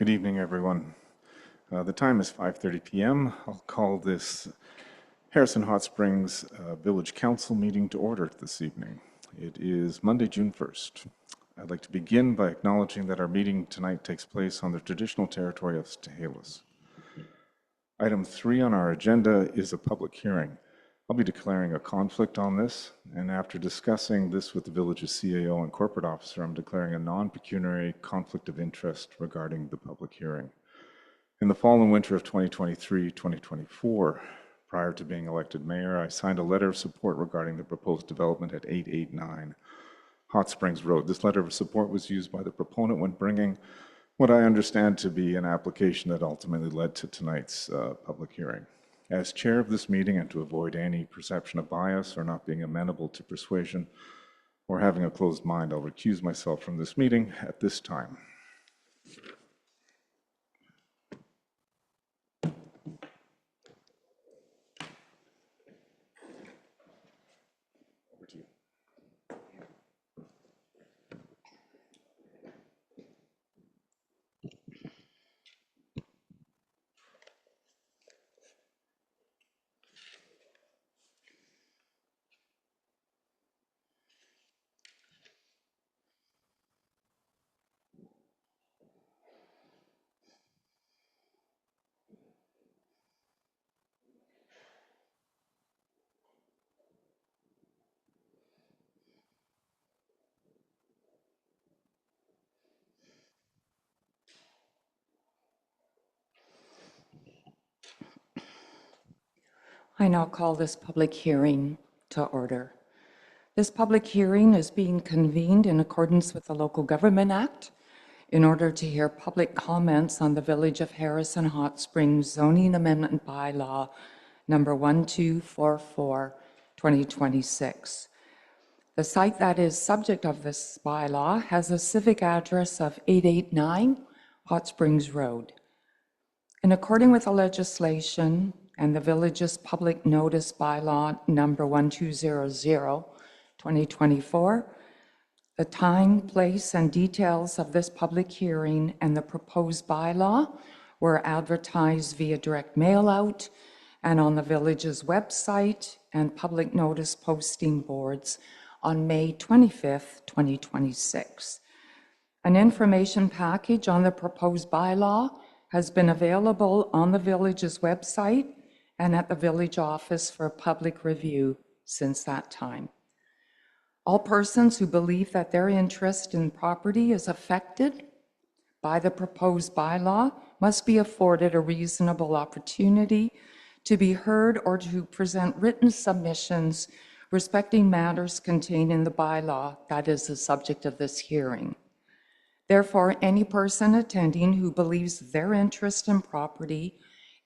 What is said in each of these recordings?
Good evening, everyone. The time is 5:30 p.m. I'll call this Harrison Hot Springs Village Council meeting to order this evening. It is Monday, June 1st. I'd like to begin by acknowledging that our meeting tonight takes place on the traditional territory of Chehalis. Item 3 on our agenda is a public hearing. I'll be declaring a conflict on this, and after discussing this with the village's CAO and corporate officer, I'm declaring a non-pecuniary conflict of interest regarding the public hearing. In the fall and winter of 2023-2024, prior to being elected mayor, I signed a letter of support regarding the proposed development at 889 Hot Springs Road. This letter of support was used by the proponent when bringing what I understand to be an application that ultimately led to tonight's public hearing. As chair of this meeting, and to avoid any perception of bias or not being amenable to persuasion or having a closed mind, I'll recuse myself from this meeting at this time. Over to you. I now call this public hearing to order. This public hearing is being convened in accordance with the Local Government Act in order to hear public comments on the Village of Harrison Hot Springs Zoning Amendment Bylaw number 1244, 2026. The site that is subject of this bylaw has a civic address of 889 Hot Springs Road. In accordance with the legislation and the village's public notice bylaw number 1200, 2024, the time, place, and details of this public hearing and the proposed bylaw were advertised via direct mail out and on the village's website and public notice posting boards on May 25th, 2026. An information package on the proposed bylaw has been available on the village's website and at the village office for public review since that time. All persons who believe that their interest in property is affected by the proposed bylaw must be afforded a reasonable opportunity to be heard or to present written submissions respecting matters contained in the bylaw that is the subject of this hearing. Therefore, any person attending who believes their interest in property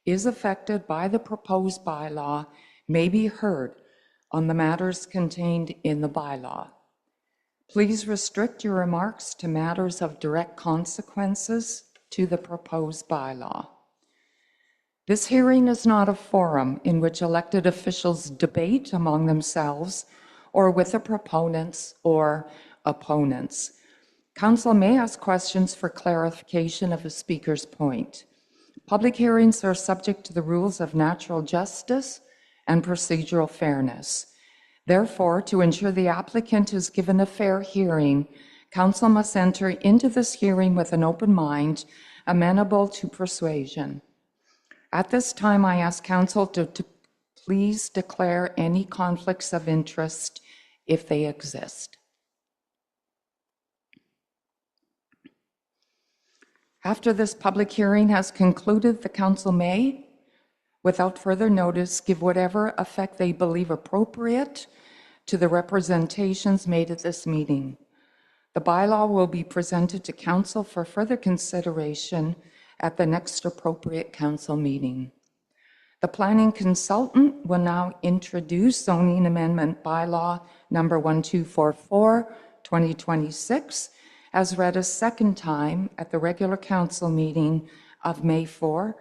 is affected by the proposed bylaw may be heard on the matters contained in the bylaw. Please restrict your remarks to matters of direct consequences to the proposed bylaw. This hearing is not a forum in which elected officials debate among themselves or with the proponents or opponents. Council may ask questions for clarification of a speaker's point. Public hearings are subject to the rules of natural justice and procedural fairness. Therefore, to ensure the applicant is given a fair hearing, Council must enter into this hearing with an open mind, amenable to persuasion. At this time, I ask Council to please declare any conflicts of interest if they exist. After this public hearing has concluded, the Council may, without further notice, give whatever effect they believe appropriate to the representations made at this meeting. The bylaw will be presented to Council for further consideration at the next appropriate Council meeting. The planning consultant will now introduce zoning amendment bylaw number 1244, 2026, as read a second time at the regular Council meeting of May 4,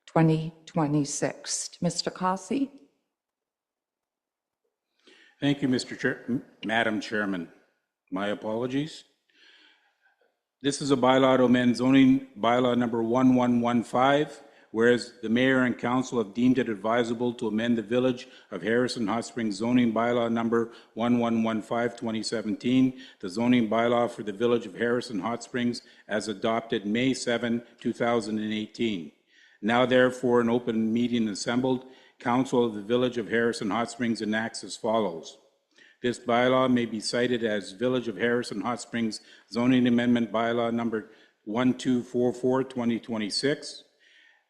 2026. Mr. Cossey? Thank you, Madam Chairman. My apologies. This is a bylaw to amend zoning bylaw number 1115, whereas the mayor and council have deemed it advisable to amend the Village of Harrison Hot Springs zoning bylaw number 1115, 2017, the zoning bylaw for the Village of Harrison Hot Springs as adopted May 7, 2018. Now therefore, an open meeting assembled, Council of the Village of Harrison Hot Springs enacts as follows. This bylaw may be cited as Village of Harrison Hot Springs Zoning Amendment Bylaw number 1244, 2026.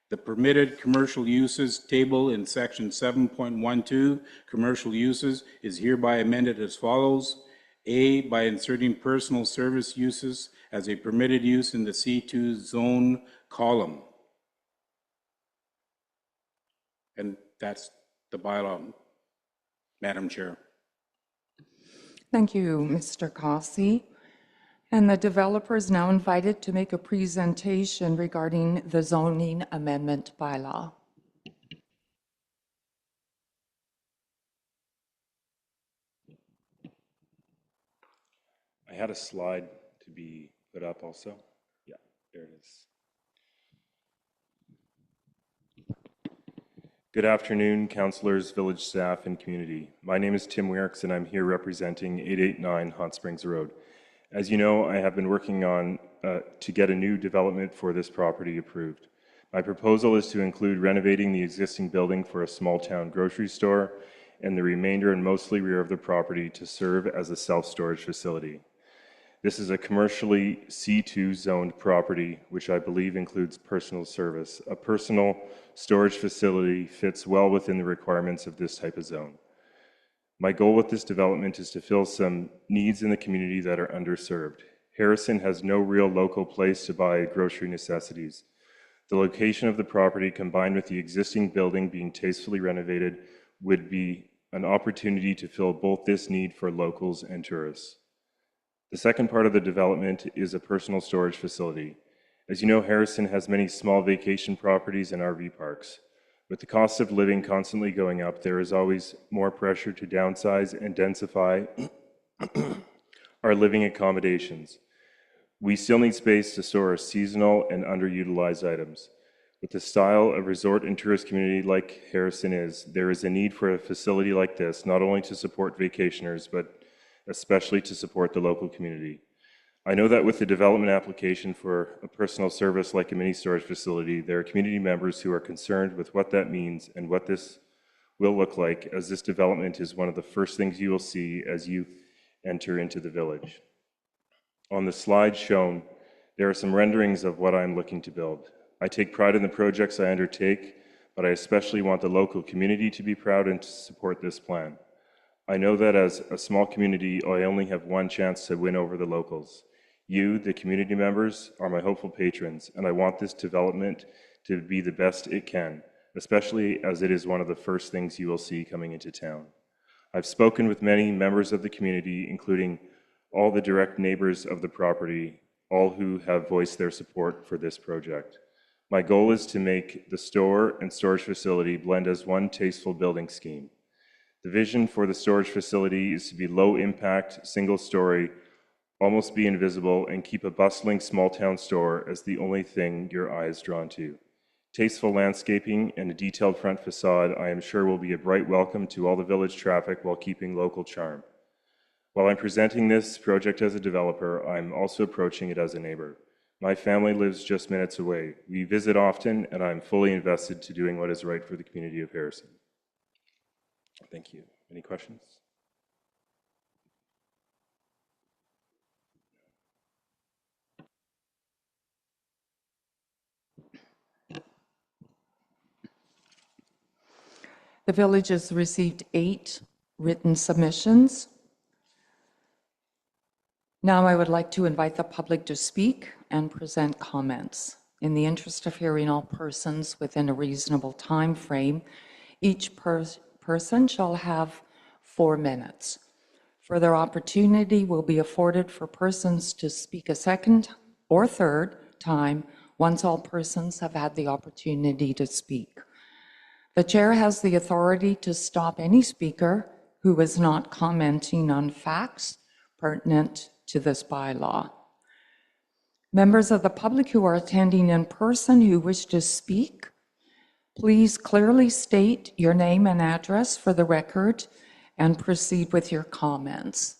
The permitted commercial uses table in section 7.12, commercial uses, is hereby amended as follows. A, by inserting personal service uses as a permitted use in the C2 zone column. And that's the bylaw, Madam Chair. Thank you, Mr. Cossey. And the developer is now invited to make a presentation regarding the zoning amendment bylaw. I had a slide to be put up also. Yeah, there it is. Good afternoon, councillors, village staff, and community. My name is Tim Weirks, and I'm here representing 889 Hot Springs Road. As you know, I have been working on to get a new development for this property approved. My proposal is to include renovating the existing building for a small town grocery store and the remainder and mostly rear of the property to serve as a self-storage facility. This is a commercially C2 zoned property, which I believe includes personal service. A personal storage facility fits well within the requirements of this type of zone. My goal with this development is to fill some needs in the community that are underserved. Harrison has no real local place to buy grocery necessities. The location of the property, combined with the existing building being tastefully renovated, would be an opportunity to fill both this need for locals and tourists. The second part of the development is a personal storage facility. As you know, Harrison has many small vacation properties and RV parks. With the cost of living constantly going up, there is always more pressure to downsize and densify our living accommodations. We still need space to store our seasonal and underutilized items. With the style of resort and tourist community like Harrison is, there is a need for a facility like this, not only to support vacationers, but especially to support the local community. I know that with the development application for a personal service like a mini storage facility, there are community members who are concerned with what that means and what this will look like, as this development is one of the first things you will see as you enter into the village. On the slide shown, there are some renderings of what I'm looking to build. I take pride in the projects I undertake, but I especially want the local community to be proud and to support this plan. I know that as a small community, I only have one chance to win over the locals. You, the community members, are my hopeful patrons, and I want this development to be the best it can, especially as it is one of the first things you will see coming into town. I've spoken with many members of the community, including all the direct neighbors of the property, all who have voiced their support for this project. My goal is to make the store and storage facility blend as one tasteful building scheme. The vision for the storage facility is to be low impact, single story, almost be invisible, and keep a bustling small town store as the only thing your eye is drawn to. Tasteful landscaping and a detailed front facade, I am sure, will be a bright welcome to all the village traffic while keeping local charm. While I'm presenting this project as a developer, I'm also approaching it as a neighbor. My family lives just minutes away. We visit often, and I'm fully invested to doing what is right for the community of Harrison. Thank you. Any questions? The village has received 8 written submissions. Now I would like to invite the public to speak and present comments. In the interest of hearing all persons within a reasonable time frame, each person shall have 4 minutes. Further opportunity will be afforded for persons to speak a second or third time once all persons have had the opportunity to speak. The chair has the authority to stop any speaker who is not commenting on facts pertinent to this bylaw. Members of the public who are attending in person who wish to speak, please clearly state your name and address for the record and proceed with your comments.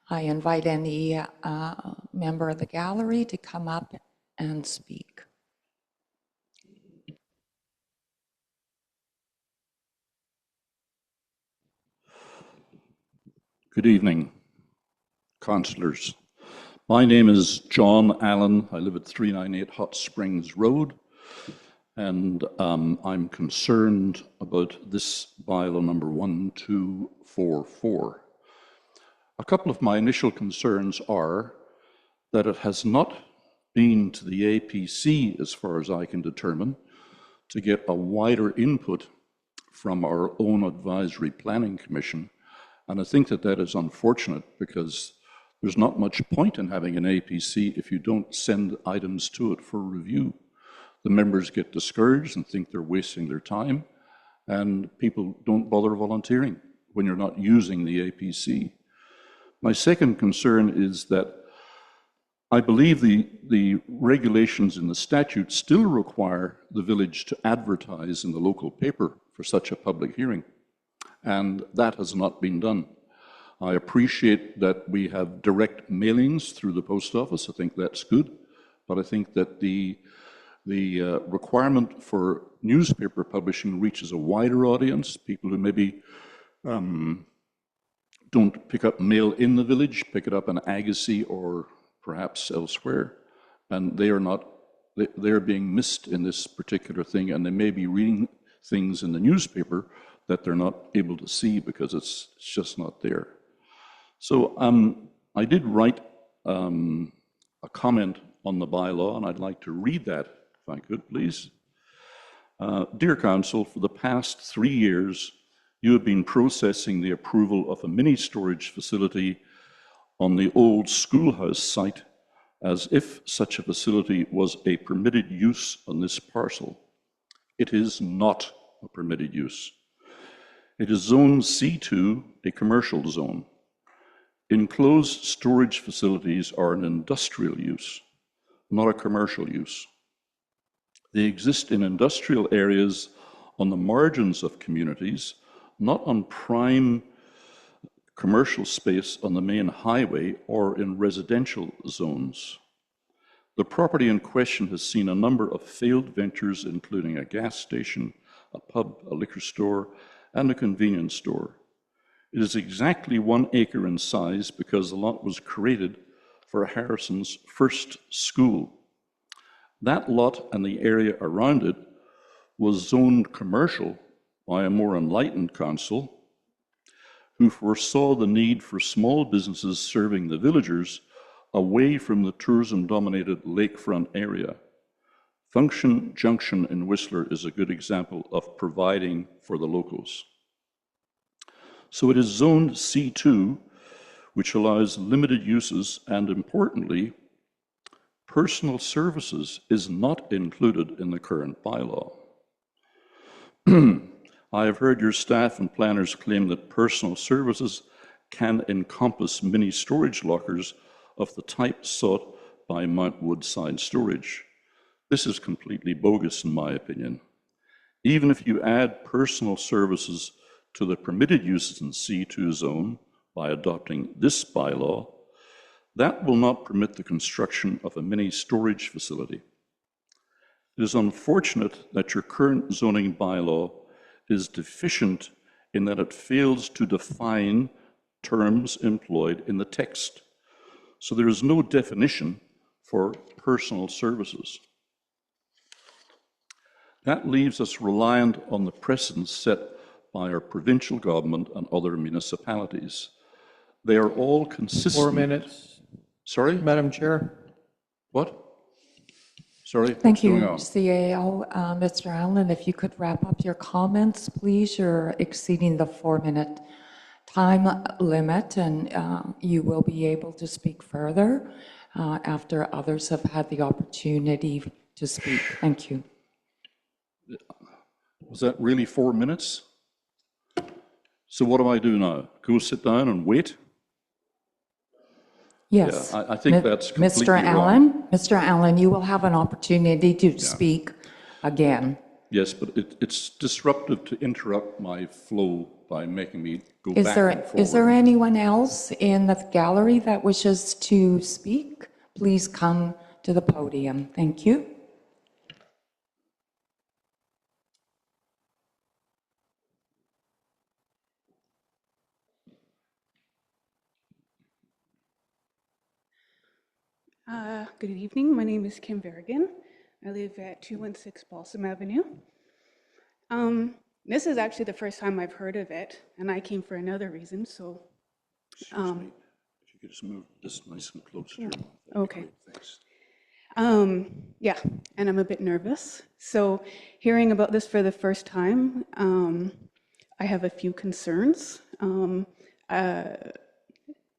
I invite any member of the gallery to come up and speak. Good evening, councillors. My name is John Allen. I live at 398 Hot Springs Road, and I'm concerned about this bylaw number 1244. A couple of my initial concerns are that it has not been to the APC, as far as I can determine, to get a wider input from our own advisory planning commission. And I think that that is unfortunate, because there's not much point in having an APC if you don't send items to it for review. The members get discouraged and think they're wasting their time, and people don't bother volunteering when you're not using the APC. My second concern is that I believe the regulations in the statute still require the village to advertise in the local paper for such a public hearing, and that has not been done. I appreciate that we have direct mailings through the post office. I think that's good, but I think that the requirement for newspaper publishing reaches a wider audience, people who maybe don't pick up mail in the village, pick it up in Agassiz or perhaps elsewhere, and they're being missed in this particular thing, and they may be reading things in the newspaper that they're not able to see because it's just not there. So I did write a comment on the bylaw, and I'd like to read that, if I could, please. Dear Council, for the past 3 years, you have been processing the approval of a mini storage facility on the old schoolhouse site as if such a facility was a permitted use on this parcel. It is not a permitted use. It is Zone C2, a commercial zone. Enclosed storage facilities are an industrial use, not a commercial use. They exist in industrial areas on the margins of communities, not on prime commercial space on the main highway or in residential zones. The property in question has seen a number of failed ventures, including a gas station, a pub, a liquor store, and a convenience store. It is exactly 1 acre in size because the lot was created for Harrison's first school. That lot and the area around it was zoned commercial by a more enlightened council who foresaw the need for small businesses serving the villagers away from the tourism-dominated lakefront area. Function Junction in Whistler is a good example of providing for the locals. So it is zoned C2, which allows limited uses, and importantly, personal services is not included in the current bylaw. I have heard your staff and planners claim that personal services can encompass mini storage lockers of the type sought by Mount Woodside Storage. This is completely bogus, in my opinion. Even if you add personal services to the permitted uses in C2 zone by adopting this bylaw, that will not permit the construction of a mini storage facility. It is unfortunate that your current zoning bylaw is deficient in that it fails to define terms employed in the text. So there is no definition for personal services. That leaves us reliant on the precedents set by our provincial government and other municipalities. They are all consistent. 4 minutes, Sorry? Madam Chair. What? Sorry? Thank you, What's going on? CAO. Mr. Allen, if you could wrap up your comments, please. You're exceeding the 4-minute time limit, and you will be able to speak further after others have had the opportunity to speak. Thank you. Was that really 4 minutes? So what do I do now? Go sit down and wait? Yes. Yeah, I think that's completely Mr. wrong. Allen? Mr. Allen, you will have an opportunity to speak again. Yes, but it's disruptive to interrupt my flow by making me go Is back there, and is there forward. anyone else in the gallery that wishes to speak? Please come to the podium. Thank you. Good evening. My name is Kim Verrigan. I live at 216 Balsam Avenue. This is actually the first time I've heard of it, and I came for another reason, so. Excuse me, if you could just move this nice and close to your mouth. that'd be Okay. great, thanks. Yeah, and I'm a bit nervous. So hearing about this for the first time, I have a few concerns.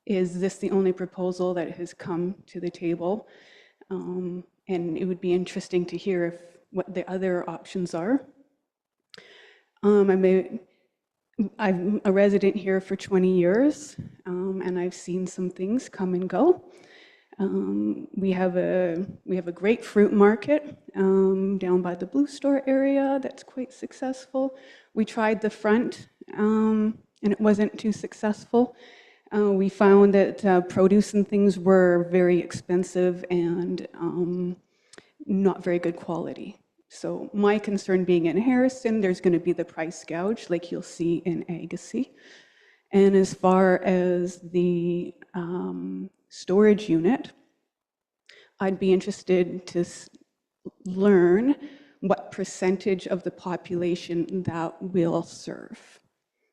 Is this the only proposal that has come to the table? And it would be interesting to hear what the other options are. I'm a resident here for 20 years, and I've seen some things come and go. We have a great fruit market down by the Blue Store area that's quite successful. We tried the front, and it wasn't too successful. We found that produce and things were very expensive and not very good quality. So my concern being in Harrison, there's going to be the price gouge like you'll see in Agassiz. And as far as the storage unit, I'd be interested to learn what percentage of the population that will serve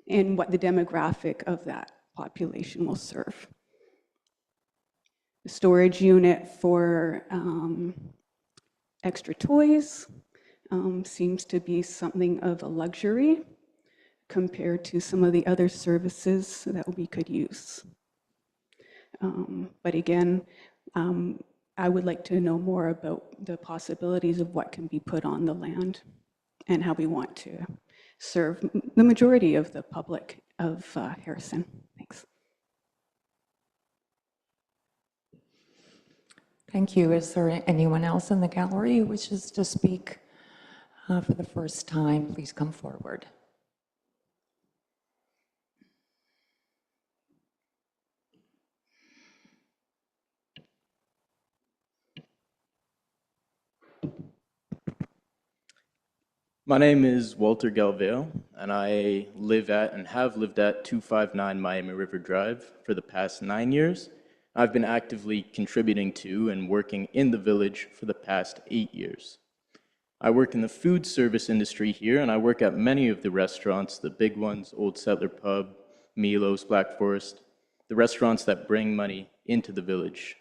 and what the demographic of that population will serve. The storage unit for extra toys seems to be something of a luxury compared to some of the other services that we could use. But again, I would like to know more about the possibilities of what can be put on the land and how we want to serve the majority of the public of Harrison. Thanks. Thank you. Is there anyone else in the gallery who wishes to speak for the first time? Please come forward. My name is Walter Galveo, and I live at and have lived at 259 Miami River Drive for the past 9 years. I've been actively contributing to and working in the village for the past 8 years. I work in the food service industry here, and I work at many of the restaurants, the big ones, Old Settler Pub, Milo's, Black Forest, the restaurants that bring money into the village,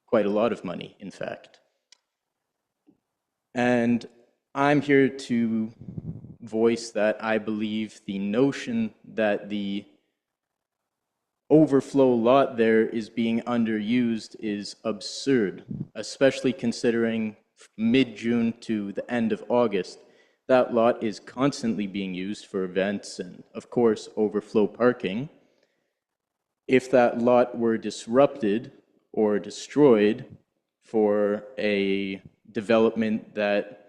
quite a lot of money, in fact. And I'm here to voice that I believe the notion that the overflow lot there is being underused is absurd, especially considering mid-June to the end of August. That lot is constantly being used for events and, of course, overflow parking. If that lot were disrupted or destroyed for a development that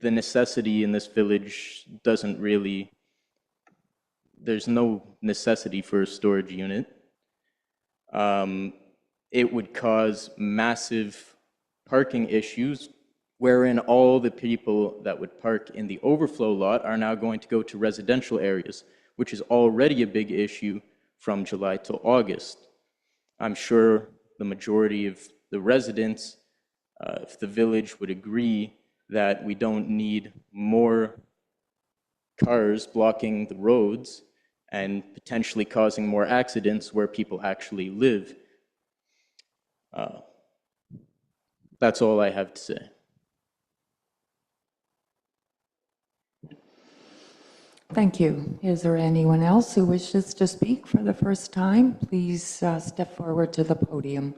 the necessity in this village doesn't really, there's no necessity for a storage unit. It would cause massive parking issues wherein all the people that would park in the overflow lot are now going to go to residential areas, which is already a big issue from July till August. I'm sure the majority of the residents, if the village would agree that we don't need more cars blocking the roads and potentially causing more accidents where people actually live. That's all I have to say. Thank you. Is there anyone else who wishes to speak for the first time? Please step forward to the podium.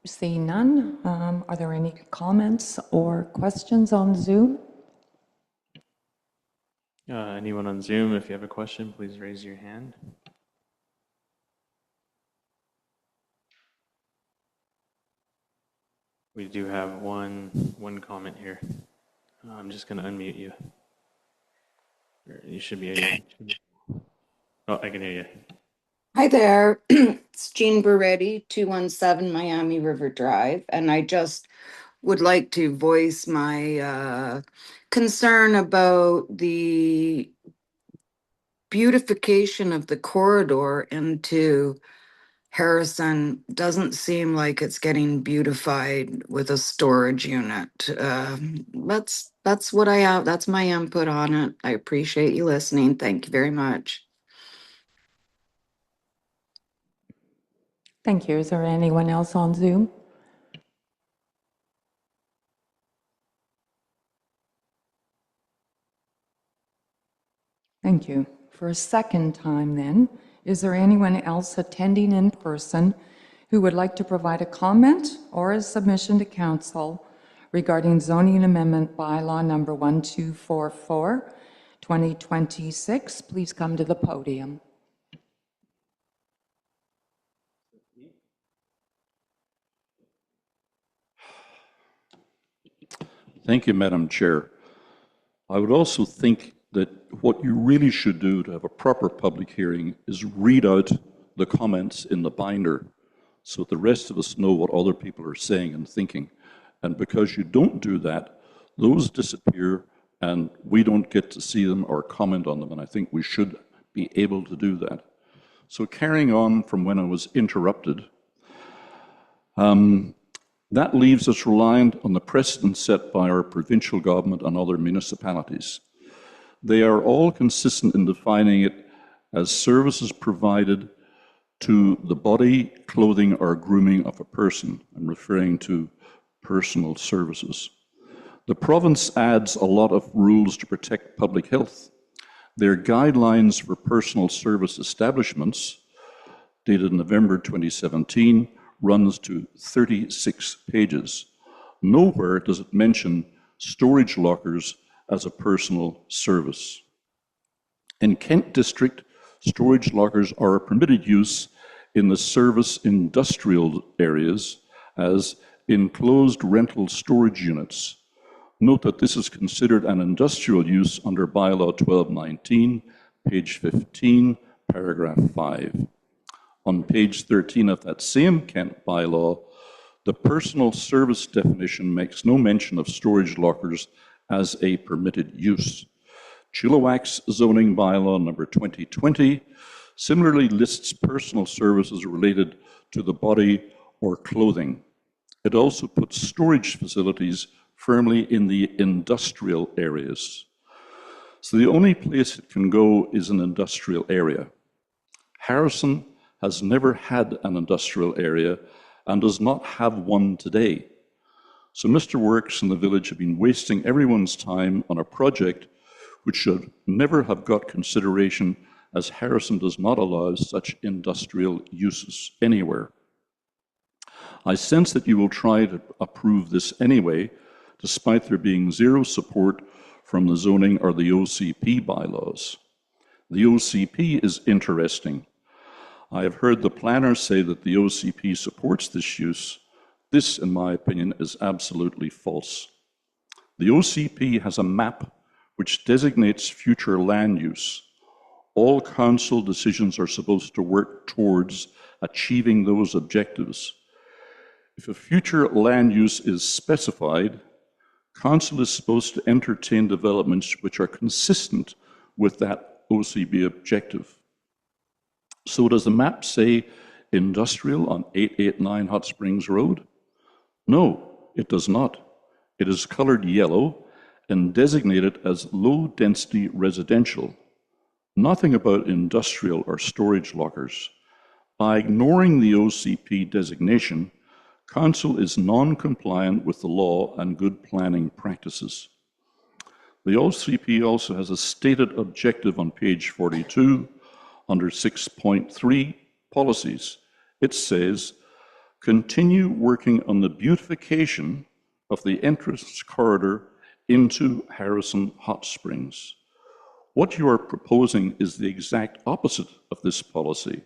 Seeing none, are there any comments or questions on Zoom? Anyone on Zoom, if you have a question, please raise your hand. We do have one comment here. I'm just going to unmute you. You should be. Oh, I can hear you. Hi there. It's Jean Beretti, 217 Miami River Drive. And I just would like to voice my concern about the beautification of the corridor into Harrison. Doesn't seem like it's getting beautified with a storage unit. That's what I have. That's my input on it. I appreciate you listening. Thank you very much. Thank you. Is there anyone else on Zoom? Thank you. For a second time then, is there anyone else attending in person who would like to provide a comment or a submission to council regarding zoning amendment bylaw number 1244, 2026? Please come to the podium. Thank you, Madam Chair. I would also think that what you really should do to have a proper public hearing is read out the comments in the binder so that the rest of us know what other people are saying and thinking. And because you don't do that, those disappear and we don't get to see them or comment on them. And I think we should be able to do that. So carrying on from when I was interrupted, that leaves us reliant on the precedent set by our provincial government and other municipalities. They are all consistent in defining it as services provided to the body, clothing, or grooming of a person. I'm referring to personal services. The province adds a lot of rules to protect public health. Their guidelines for personal service establishments, dated November 2017, runs to 36 pages. Nowhere does it mention storage lockers as a personal service. In Kent District, storage lockers are a permitted use in the service industrial areas as enclosed rental storage units. Note that this is considered an industrial use under Bylaw 1219, page 15, paragraph 5. On page 13 of that same Kent bylaw, the personal service definition makes no mention of storage lockers as a permitted use. Chilliwack's zoning bylaw number 2020 similarly lists personal services related to the body or clothing. It also puts storage facilities firmly in the industrial areas. So the only place it can go is an industrial area. Harrison has never had an industrial area and does not have one today. So Mr. Works and the village have been wasting everyone's time on a project which should never have got consideration, as Harrison does not allow such industrial uses anywhere. I sense that you will try to approve this anyway, despite there being zero support from the zoning or the OCP bylaws. The OCP is interesting. I have heard the planner say that the OCP supports this use. This, in my opinion, is absolutely false. The OCP has a map which designates future land use. All council decisions are supposed to work towards achieving those objectives. If a future land use is specified, council is supposed to entertain developments which are consistent with that OCP objective. So does the map say industrial on 889 Hot Springs Road? No, it does not. It is colored yellow and designated as low-density residential. Nothing about industrial or storage lockers. By ignoring the OCP designation, council is non-compliant with the law and good planning practices. The OCP also has a stated objective on page 42 under 6.3 policies. It says, continue working on the beautification of the entrance corridor into Harrison Hot Springs. What you are proposing is the exact opposite of this policy.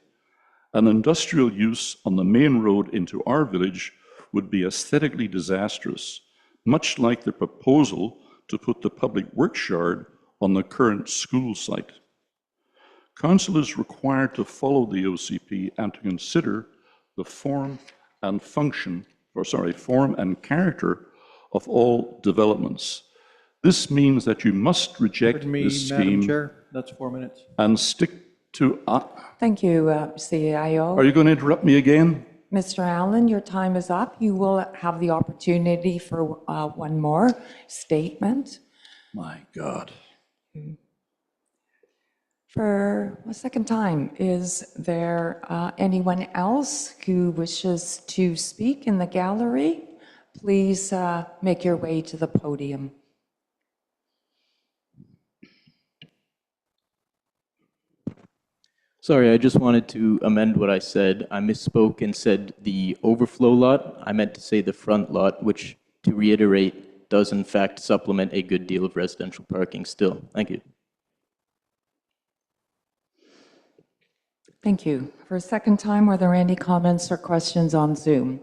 An industrial use on the main road into our village would be aesthetically disastrous, much like the proposal to put the public works yard on the current school site. Council is required to follow the OCP and to consider the form and character of all developments. This means that you must reject Pardon me, this Madam scheme Chair, that's 4 minutes. and stick to. Thank you, CIO. Are you going to interrupt me again? Mr. Allen, your time is up. You will have the opportunity for one more statement. My God. For a second time, is there anyone else who wishes to speak in the gallery? Please make your way to the podium. Sorry, I just wanted to amend what I said. I misspoke and said the overflow lot. I meant to say the front lot, which, to reiterate, does in fact supplement a good deal of residential parking still. Thank you. Thank you. For a second time, are there any comments or questions on Zoom?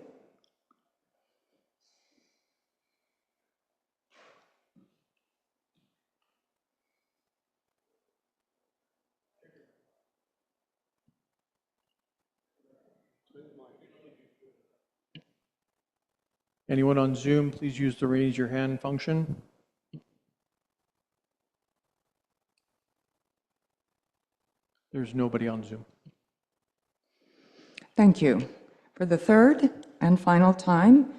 Anyone on Zoom, please use the raise your hand function. There's nobody on Zoom. Thank you. For the third and final time,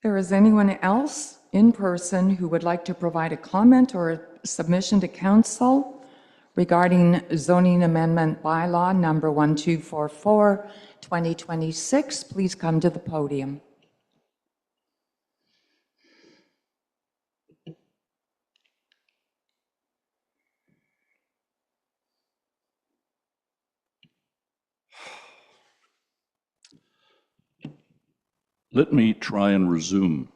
there is anyone else in person who would like to provide a comment or a submission to council regarding zoning amendment bylaw number 1244, 2026, please come to the podium. Let me try and resume.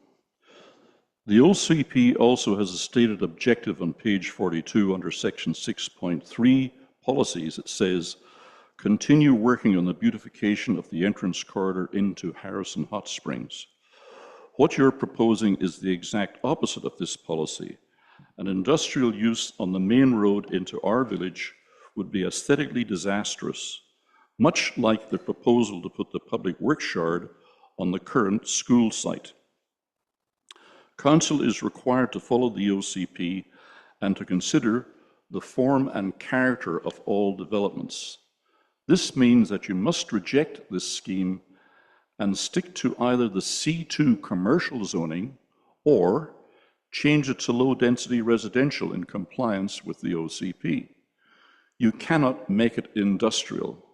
The OCP also has a stated objective on page 42 under section 6.3 policies. It says, continue working on the beautification of the entrance corridor into Harrison Hot Springs. What you're proposing is the exact opposite of this policy. An industrial use on the main road into our village would be aesthetically disastrous, much like the proposal to put the public works yard on the current school site. Council is required to follow the OCP and to consider the form and character of all developments. This means that you must reject this scheme and stick to either the C2 commercial zoning or change it to low-density residential in compliance with the OCP. You cannot make it industrial.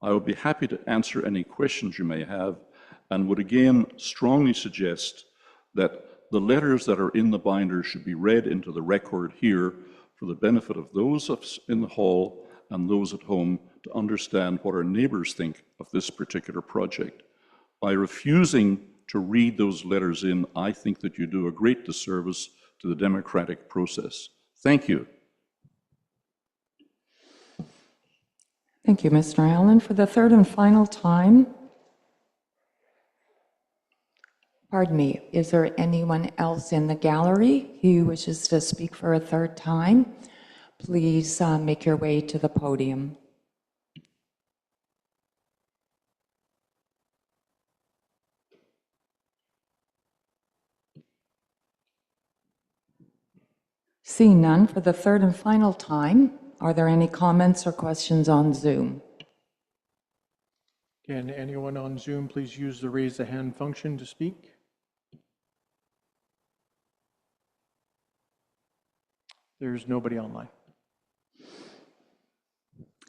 I would be happy to answer any questions you may have and would again strongly suggest that the letters that are in the binder should be read into the record here for the benefit of those of us in the hall and those at home to understand what our neighbors think of this particular project. By refusing to read those letters in, I think that you do a great disservice to the democratic process. Thank you. Thank you, Mr. Allen. For the third and final time, pardon me, is there anyone else in the gallery who wishes to speak for a third time? Please make your way to the podium. Seeing none, for the third and final time, are there any comments or questions on Zoom? Can anyone on Zoom please use the raise the hand function to speak? There's nobody online.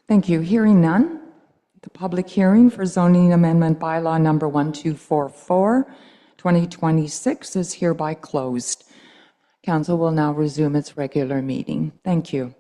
Thank you. Hearing none, the public hearing for zoning amendment bylaw number 1244, 2026 is hereby closed. Council will now resume its regular meeting. Thank you.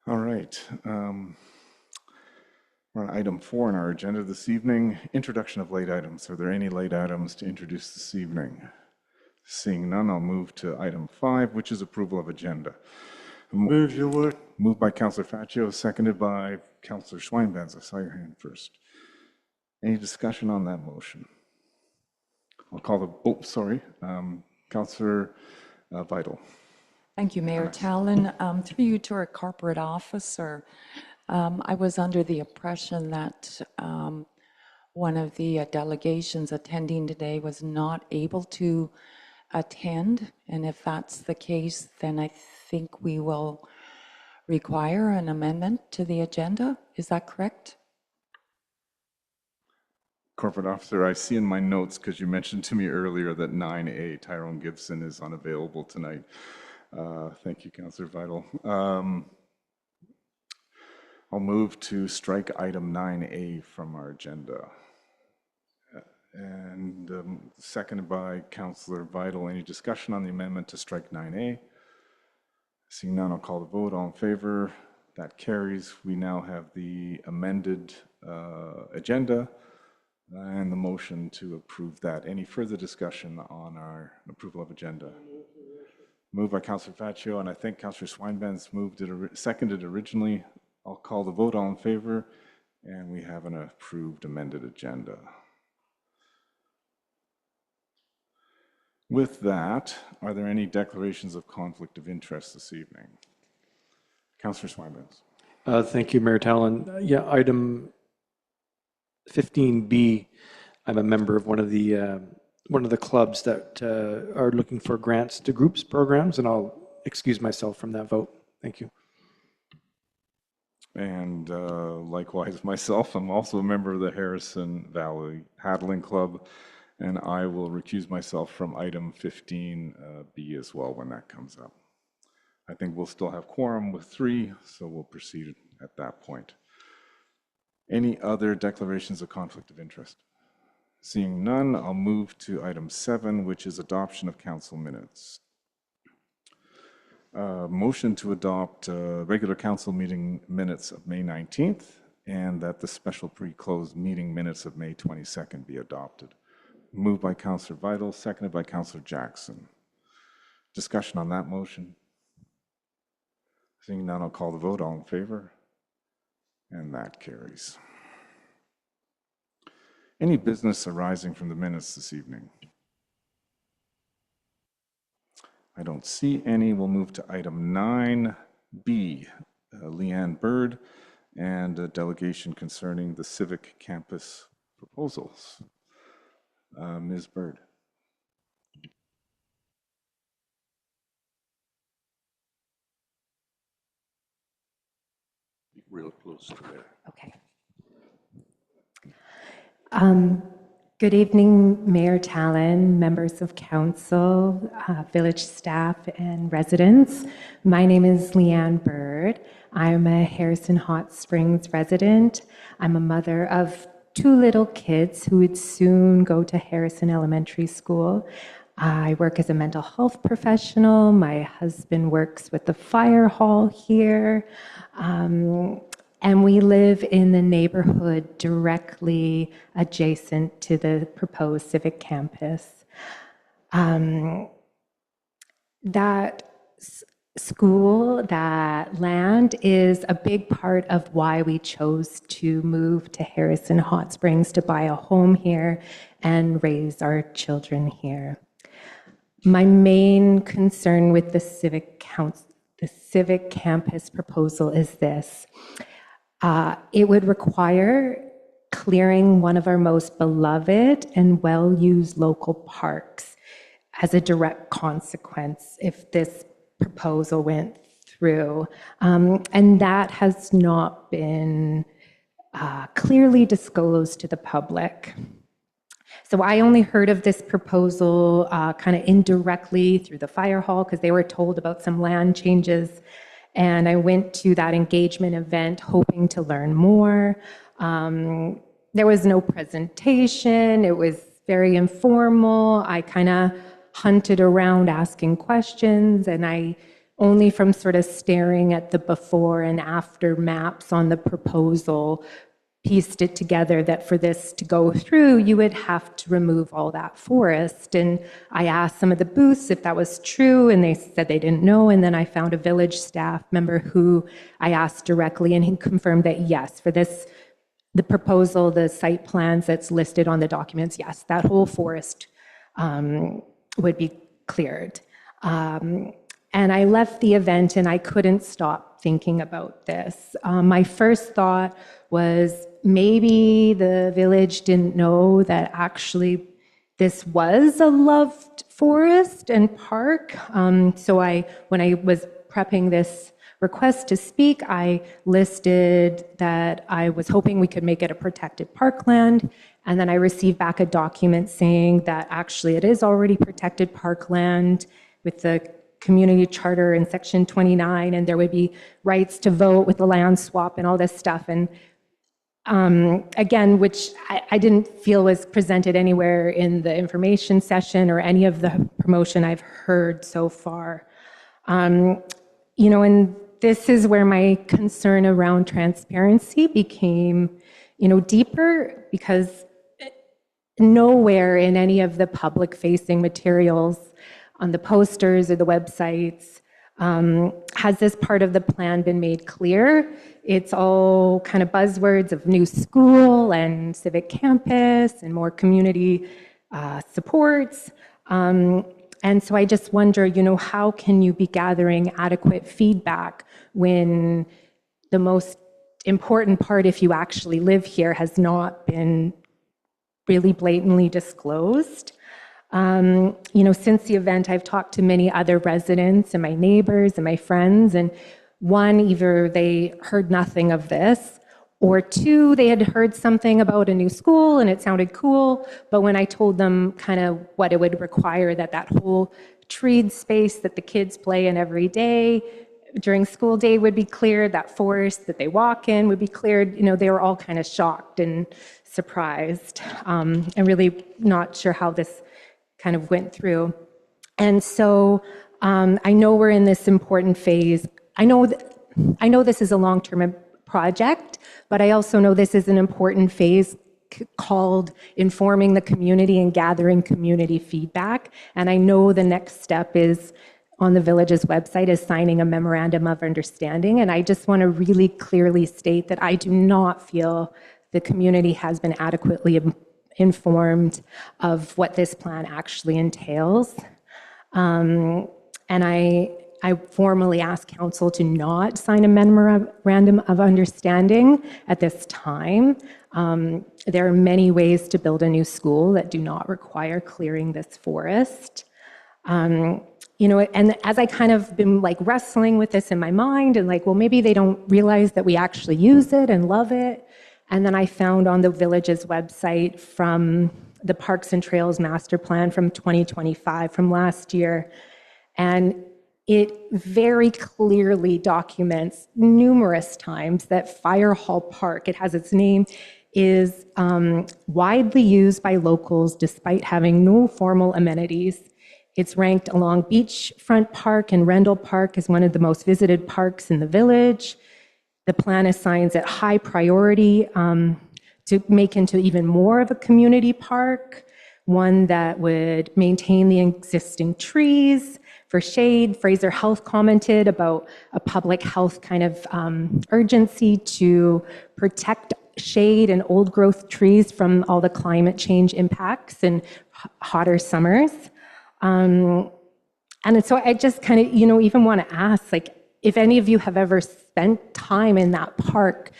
All right. We're on item 4 on our agenda this evening, introduction of late items. Are there any late items to introduce this evening? Seeing none, I'll move to item 5, which is approval of agenda. Move your word. Moved by Councillor Faccio, seconded by Councillor Schweinbenz. I saw your hand first. Any discussion on that motion? I'll call the, Councillor Vital. Thank you, Mayor Talon. Through you to our corporate officer, I was under the impression that one of the delegations attending today was not able to attend, and if that's the case, then I think we will require an amendment to the agenda. Is that correct? Corporate Officer, I see in my notes, because you mentioned to me earlier that 9A, Tyrone Gibson, is unavailable tonight. Thank you, Councillor Vital. I'll move to strike item 9A from our agenda. And seconded by Councillor Vital. Any discussion on the amendment to strike 9A? Seeing none, I'll call the vote. All in favor? That carries. We now have the amended agenda and the motion to approve that. Any further discussion on our approval of agenda? Moved by Councillor Faccio, and I think Councillor Schweinbenz seconded originally. I'll call the vote. All in favor, and we have an approved amended agenda. With that, are there any declarations of conflict of interest this evening? Councillor Schweinbenz. Thank you, Mayor Talon. Yeah, item 15B, I'm a member of one of the clubs that are looking for grants to groups programs, and I'll excuse myself from that vote. Thank you. And likewise, myself, I'm also a member of the Harrison Valley Paddling Club, and I will recuse myself from item 15B as well when that comes up. I think we'll still have quorum with 3, so we'll proceed at that point. Any other declarations of conflict of interest? Seeing none, I'll move to item 7, which is adoption of council minutes. Motion to adopt regular council meeting minutes of May 19th and that the special pre-closed meeting minutes of May 22nd be adopted. Moved by Councillor Vital, seconded by Councillor Jackson. Discussion on that motion? Seeing none, I'll call the vote. All in favor? And that carries. Any business arising from the minutes this evening? I don't see any. We'll move to item 9B, Leanne Bird, and a delegation concerning the Civic Campus proposals. Ms. Bird. Real close to there. Okay. Good evening, Mayor Talon, members of council, village staff, and residents. My name is Leanne Bird. I'm a Harrison Hot Springs resident. I'm a mother of 2 little kids who would soon go to Harrison Elementary School. I work as a mental health professional. My husband works with the fire hall here. And we live in the neighborhood directly adjacent to the proposed civic campus. That school, that land is a big part of why we chose to move to Harrison Hot Springs to buy a home here and raise our children here. My main concern with the civic campus proposal is this. It would require clearing one of our most beloved and well-used local parks as a direct consequence if this proposal went through. And that has not been clearly disclosed to the public. So I only heard of this proposal kind of indirectly through the fire hall because they were told about some land changes. And I went to that engagement event hoping to learn more. There was no presentation. It was very informal. I kind of hunted around asking questions, and I only from sort of staring at the before and after maps on the proposal pieced it together that for this to go through, you would have to remove all that forest. And I asked some of the booths if that was true, and they said they didn't know. And then I found a village staff member who I asked directly, and he confirmed that yes, for this, the proposal, the site plans that's listed on the documents, yes, that whole forest would be cleared. And I left the event and I couldn't stop thinking about this. My first thought was maybe the village didn't know that actually this was a loved forest and park. So when I was prepping this request to speak, I listed that I was hoping we could make it a protected parkland. And then I received back a document saying that actually it is already protected parkland with the community charter in section 29, and there would be rights to vote with the land swap and all this stuff. And again, which I didn't feel was presented anywhere in the information session or any of the promotion I've heard so far. And this is where my concern around transparency became, deeper, because nowhere in any of the public-facing materials on the posters or the websites has this part of the plan been made clear. It's all kind of buzzwords of new school and civic campus and more community supports. And so I just wonder, how can you be gathering adequate feedback when the most important part, if you actually live here, has not been really blatantly disclosed? Since the event, I've talked to many other residents and my neighbors and my friends, and one, either they heard nothing of this, or two, they had heard something about a new school and it sounded cool, but when I told them kind of what it would require, that whole treed space that the kids play in every day during school day would be cleared, that forest that they walk in would be cleared, they were all kind of shocked and surprised, and really not sure how this kind of went through. And so I know we're in this important phase. I know this is a long-term project, but I also know this is an important phase called informing the community and gathering community feedback. And I know the next step is on the village's website is signing a memorandum of understanding. And I just want to really clearly state that I do not feel the community has been adequately informed of what this plan actually entails. And I formally ask council to not sign a memorandum of understanding at this time. There are many ways to build a new school that do not require clearing this forest. And as I kind of been wrestling with this in my mind and well, maybe they don't realize that we actually use it and love it. And then I found on the village's website from the Parks and Trails Master Plan from 2025, from last year, and it very clearly documents numerous times that Fire Hall Park, it has its name, is widely used by locals despite having no formal amenities. It's ranked along Beachfront Park and Rendell Park as one of the most visited parks in the village. The plan assigns it high priority to make into even more of a community park, one that would maintain the existing trees for shade. Fraser Health commented about a public health kind of urgency to protect shade and old growth trees from all the climate change impacts and hotter summers. And so I just kind of, even want to ask, if any of you have ever spent time in that park,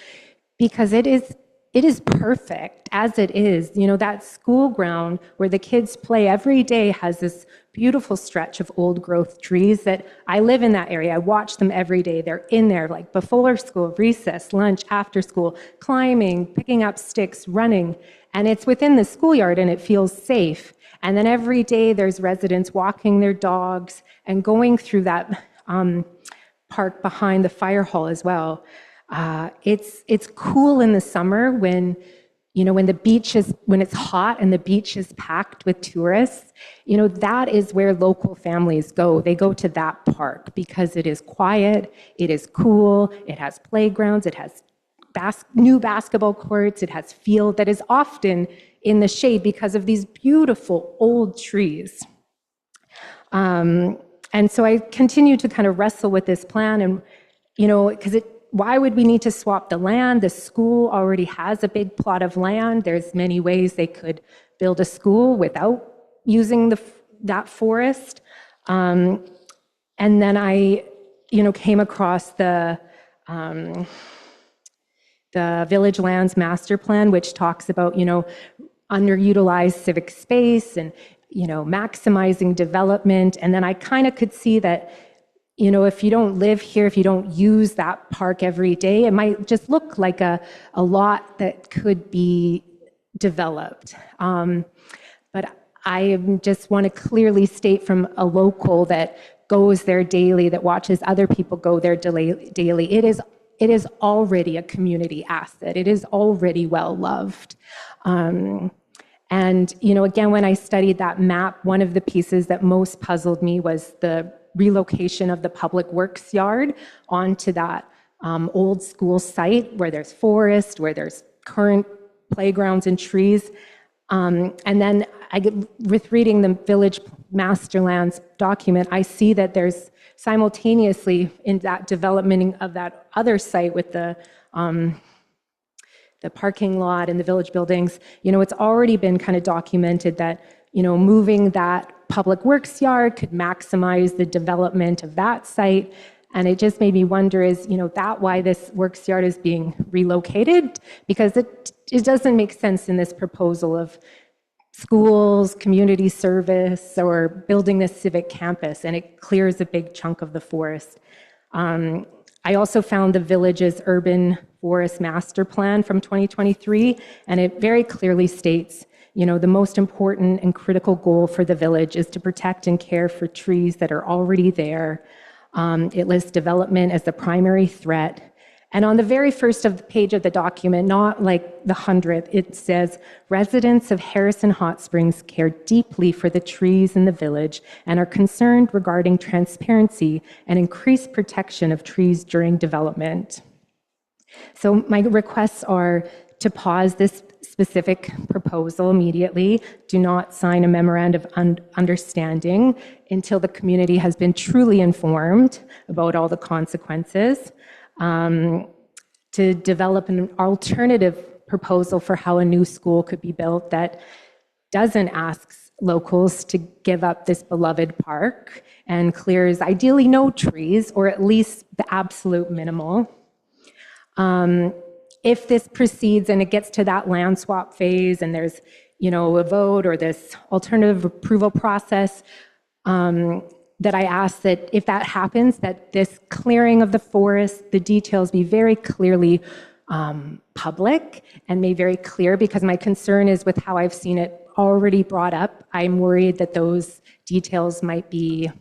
because it is perfect as it is. That school ground where the kids play every day has this beautiful stretch of old growth trees that I live in that area. I watch them every day. They're in there before school, recess, lunch, after school, climbing, picking up sticks, running. And it's within the schoolyard and it feels safe. And then every day there's residents walking their dogs and going through that park behind the fire hall as well. It's cool in the summer when when when it's hot and the beach is packed with tourists, that is where local families go. They go to that park because it is quiet, it is cool, it has playgrounds, it has new basketball courts, it has field that is often in the shade because of these beautiful old trees. And so I continue to kind of wrestle with this plan, and because why would we need to swap the land? The school already has a big plot of land. There's many ways they could build a school without using that forest. And then I, came across the Village Lands Master Plan, which talks about, underutilized civic space and, maximizing development. And then I kind of could see that, if you don't live here, if you don't use that park every day, it might just look like a lot that could be developed. But I just want to clearly state from a local that goes there daily, that watches other people go there daily, it is already a community asset. It is already well loved. And, again, when I studied that map, one of the pieces that most puzzled me was the relocation of the public works yard onto that old school site where there's forest, where there's current playgrounds and trees. And then with reading the Village Masterlands document, I see that there's simultaneously in that development of that other site with the parking lot and the village buildings, it's already been kind of documented that, moving that public works yard could maximize the development of that site. And it just made me wonder, is that why this works yard is being relocated? Because it doesn't make sense in this proposal of schools, community service, or building this civic campus, and it clears a big chunk of the forest. I also found the village's urban forest master plan from 2023, and it very clearly states, the most important and critical goal for the village is to protect and care for trees that are already there. It lists development as the primary threat. And on the very first page of the document, not like the 100th, it says, residents of Harrison Hot Springs care deeply for the trees in the village and are concerned regarding transparency and increased protection of trees during development. So my requests are to pause this specific proposal immediately. Do not sign a memorandum of understanding until the community has been truly informed about all the consequences. To develop an alternative proposal for how a new school could be built that doesn't ask locals to give up this beloved park and clears ideally no trees, or at least the absolute minimal. If this proceeds and it gets to that land swap phase and there's, a vote or this alternative approval process, that I ask that if that happens, that this clearing of the forest, the details be very clearly public and made very clear, because my concern is with how I've seen it already brought up, I'm worried that those details might be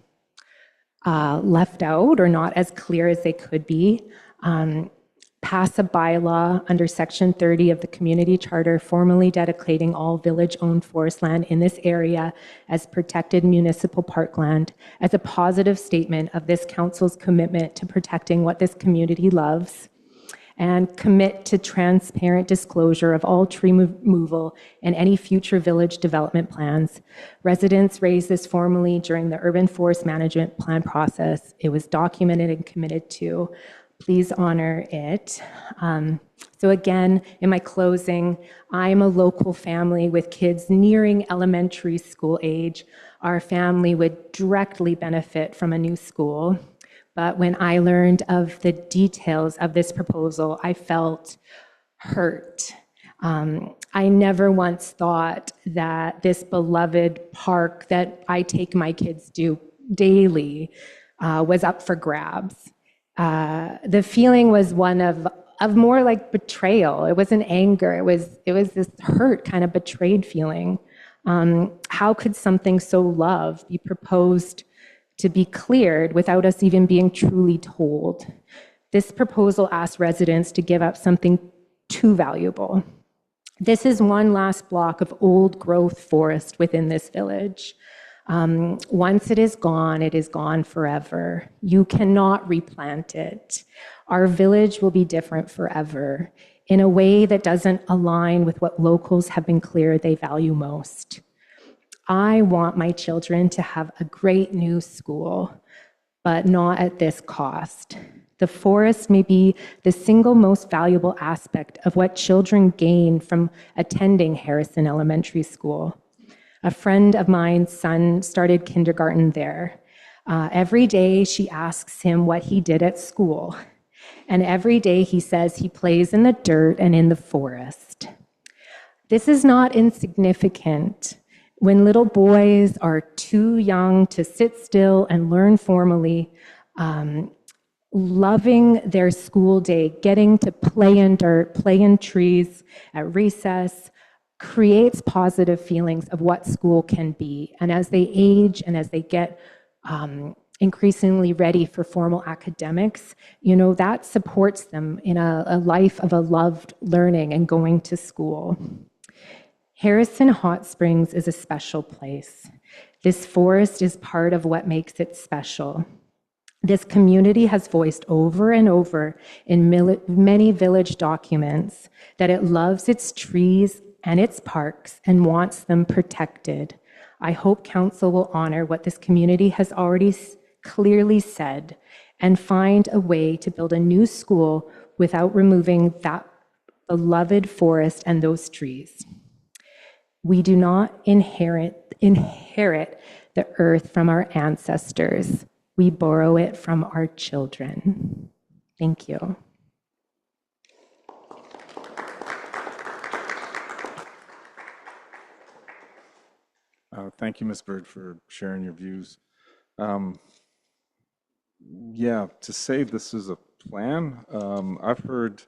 left out or not as clear as they could be. Pass a bylaw under Section 30 of the Community Charter formally dedicating all village-owned forest land in this area as protected municipal parkland as a positive statement of this council's commitment to protecting what this community loves, and commit to transparent disclosure of all tree removal and any future village development plans. Residents raised this formally during the urban forest management plan process. It was documented and committed to. Please honor it. So again, in my closing, I'm a local family with kids nearing elementary school age. Our family would directly benefit from a new school. But when I learned of the details of this proposal, I felt hurt. I never once thought that this beloved park that I take my kids to daily was up for grabs. The feeling was one of more like betrayal. It wasn't anger. It was this hurt, kind of betrayed feeling. How could something so loved be proposed to be cleared without us even being truly told? This proposal asks residents to give up something too valuable. This is one last block of old growth forest within this village. Once it is gone forever. You cannot replant it. Our village will be different forever in a way that doesn't align with what locals have been clear they value most. I want my children to have a great new school, but not at this cost. The forest may be the single most valuable aspect of what children gain from attending Harrison Elementary School. A friend of mine's son started kindergarten there. Every day she asks him what he did at school. And every day he says he plays in the dirt and in the forest. This is not insignificant. When little boys are too young to sit still and learn formally, loving their school day, getting to play in dirt, play in trees at recess, creates positive feelings of what school can be. And as they age and as they get increasingly ready for formal academics, that supports them in a life of a loved learning and going to school. Harrison Hot Springs is a special place. This forest is part of what makes it special. This community has voiced over and over in many village documents that it loves its trees and its parks and wants them protected. I hope council will honor what this community has already clearly said and find a way to build a new school without removing that beloved forest and those trees. We do not inherit the earth from our ancestors. We borrow it from our children. Thank you. Thank you, Ms. Bird, for sharing your views. Yeah, to say this is a plan, I've heard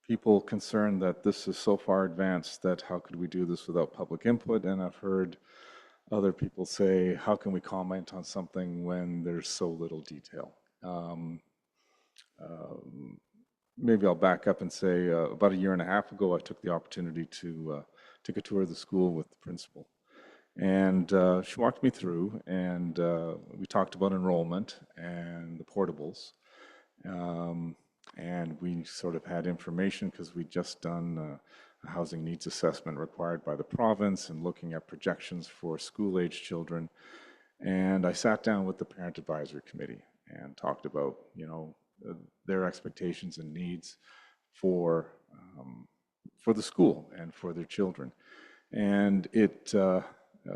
people concerned that this is so far advanced that how could we do this without public input? And I've heard other people say, how can we comment on something when there's so little detail? Maybe I'll back up and say about a year and a half ago, I took the opportunity to take a tour of the school with the principal. And she walked me through, and we talked about enrollment and the portables. And we sort of had information because we'd just done a housing needs assessment required by the province and looking at projections for school-age children. And I sat down with the Parent Advisory Committee and talked about, their expectations and needs for the school and for their children. And it,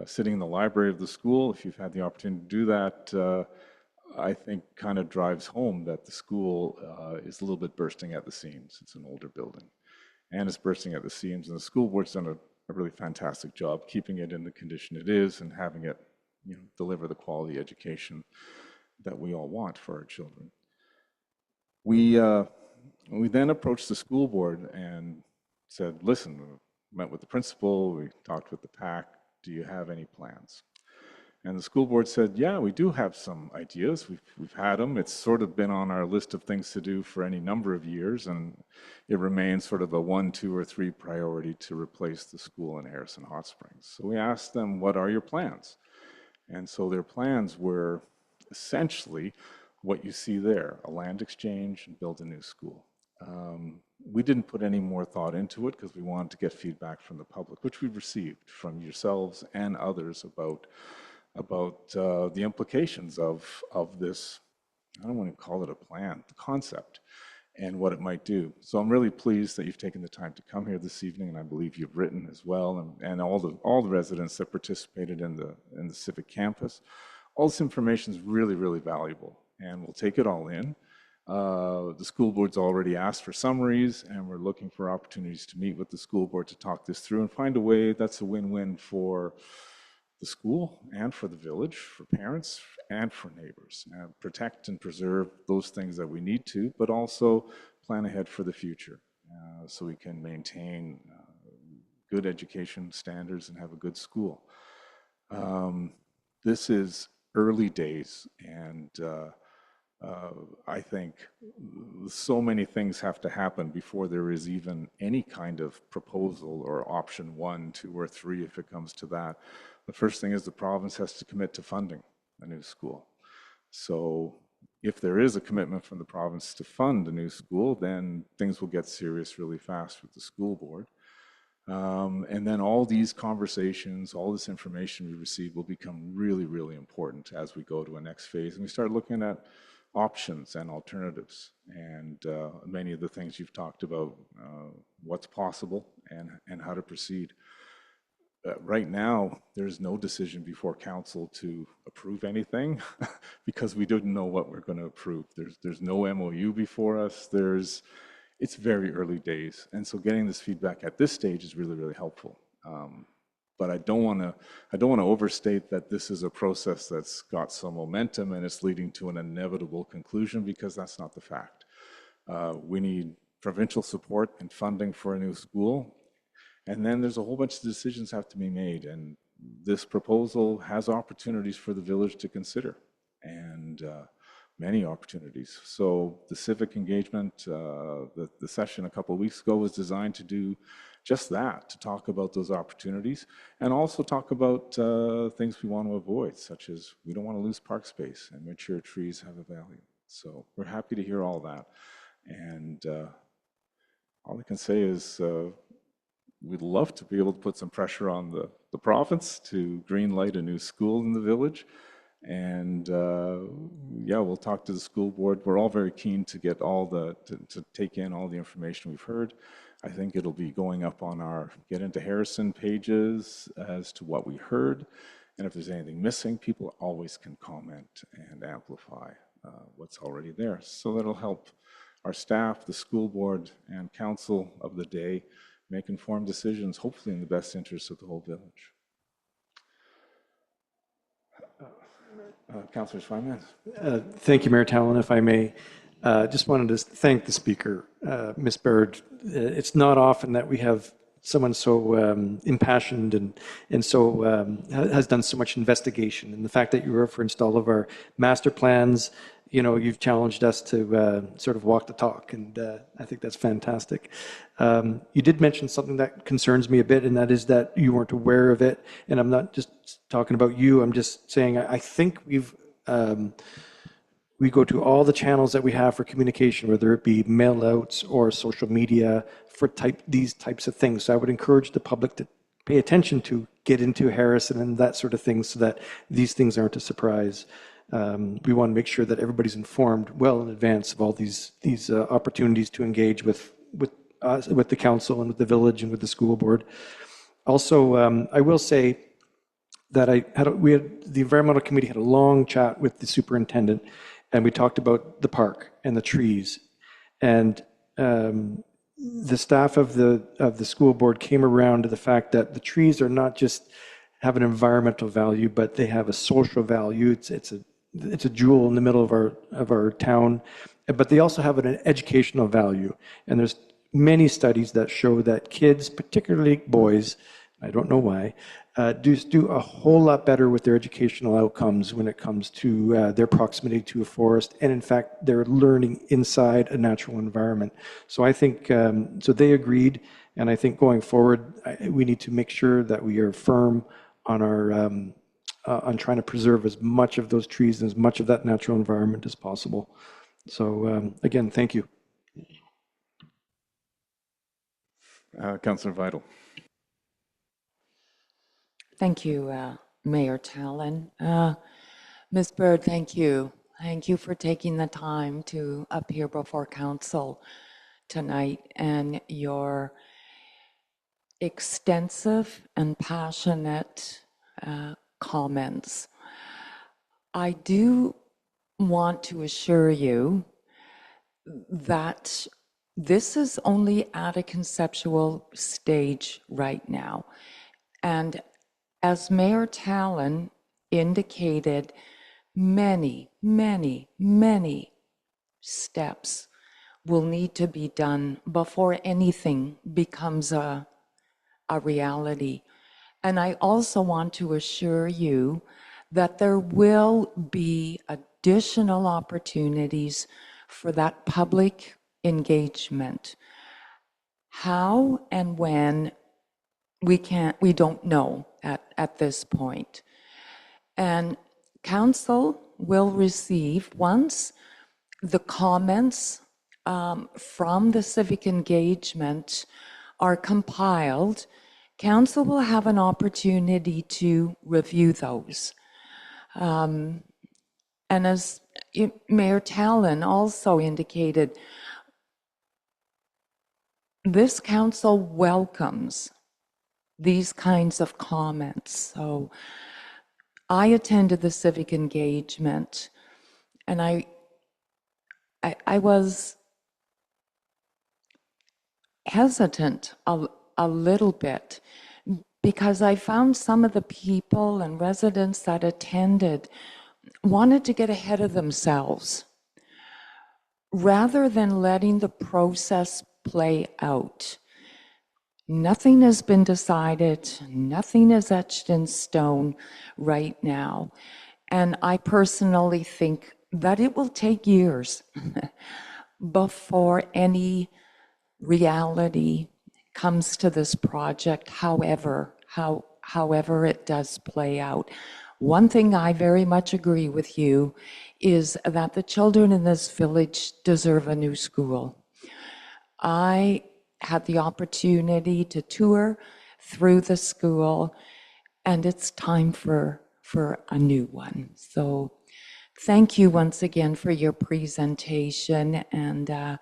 sitting in the library of the school, if you've had the opportunity to do that, I think kind of drives home that the school is a little bit bursting at the seams. It's an older building, and it's bursting at the seams. And the school board's done a really fantastic job keeping it in the condition it is and having it, deliver the quality education that we all want for our children. We then approached the school board and said, listen, we met with the principal, we talked with the PAC, do you have any plans? And the school board said, yeah, we do have some ideas. We've had them. It's sort of been on our list of things to do for any number of years, and it remains sort of a 1, 2, or 3 priority to replace the school in Harrison Hot Springs. So we asked them, what are your plans? And so their plans were essentially what you see there, a land exchange and build a new school. We didn't put any more thought into it because we wanted to get feedback from the public, which we've received from yourselves and others about the implications of this, I don't want to call it a plan, the concept, and what it might do. So I'm really pleased that you've taken the time to come here this evening, and I believe you've written as well, and all the residents that participated in the civic campus. All this information is really, really valuable, and we'll take it all in. The school board's already asked for summaries, and we're looking for opportunities to meet with the school board to talk this through and find a way that's a win-win for the school and for the village, for parents and for neighbors. Protect and preserve those things that we need to, but also plan ahead for the future so we can maintain good education standards and have a good school. This is early days, and I think so many things have to happen before there is even any kind of proposal or option 1, 2, or 3 if it comes to that. The first thing is the province has to commit to funding a new school. So if there is a commitment from the province to fund a new school, then things will get serious really fast with the school board. And then all these conversations, all this information we receive will become really, really important as we go to a next phase. And we start looking at options and alternatives. And many of the things you've talked about, what's possible and how to proceed. Right now, there's no decision before council to approve anything because we didn't know what we're going to approve. There's no MOU before us. It's very early days. And so getting this feedback at this stage is really, really helpful. But I don't want to overstate that this is a process that's got some momentum and it's leading to an inevitable conclusion, because that's not the fact. We need provincial support and funding for a new school. And then there's a whole bunch of decisions have to be made. And this proposal has opportunities for the village to consider, and many opportunities. So the civic engagement, the session a couple of weeks ago was designed to do just that, to talk about those opportunities and also talk about things we want to avoid, such as we don't want to lose park space and mature trees have a value. So we're happy to hear all that. And all I can say is we'd love to be able to put some pressure on the province to green light a new school in the village. And yeah, we'll talk to the school board. We're all very keen to get to take in all the information we've heard. I think it'll be going up on our Get Into Harrison pages as to what we heard. And if there's anything missing, people always can comment and amplify what's already there. So that'll help our staff, the school board, and council of the day make informed decisions, hopefully in the best interest of the whole village. Councillor Swayman. Thank you, Mayor Tallon, if I may. Just wanted to thank the speaker, Ms. Baird. It's not often that we have someone so impassioned and so has done so much investigation. And the fact that you referenced all of our master plans, you know, you've challenged us to sort of walk the talk, and I think that's fantastic. You did mention something that concerns me a bit, and that is that you weren't aware of it. And I'm not just talking about you, I'm just saying I think we go to all the channels that we have for communication, whether it be mail outs or social media for these types of things. So I would encourage the public to pay attention to Get Into Harrison and that sort of thing, so that these things aren't a surprise. We want to make sure that everybody's informed well in advance of all these opportunities to engage with the council and with the village and with the school board. Also, I will say that the environmental committee had a long chat with the superintendent, and we talked about the park and the trees. And the staff of the school board came around to the fact that the trees are not just have an environmental value, but they have a social value. It's a jewel in the middle of our town, but they also have an educational value. And there's many studies that show that kids, particularly boys, I don't know why, do a whole lot better with their educational outcomes when it comes to their proximity to a forest, and in fact, they're learning inside a natural environment. So I think, so they agreed, and I think going forward, we need to make sure that we are firm on our on trying to preserve as much of those trees and as much of that natural environment as possible. So again, thank you. Councillor Vital. Thank you, Mayor Tallon. Ms. Bird, thank you. Thank you for taking the time to appear before council tonight and your extensive and passionate comments. I do want to assure you that this is only at a conceptual stage right now. And as Mayor Tallon indicated, many, many, many steps will need to be done before anything becomes a reality. And I also want to assure you that there will be a additional opportunities for that public engagement. How and when, we don't know at this point. And council will receive, once the comments from the civic engagement are compiled, council will have an opportunity to review those. And as Mayor Tallon also indicated, this council welcomes these kinds of comments. So I attended the civic engagement, and I was hesitant a little bit, because I found some of the people and residents that attended wanted to get ahead of themselves rather than letting the process play out. Nothing has been decided, nothing is etched in stone right now. And I personally think that it will take years before any reality comes to this project, however it does play out. One thing I very much agree with you is that the children in this village deserve a new school. I had the opportunity to tour through the school, and it's time for a new one. So thank you once again for your presentation, and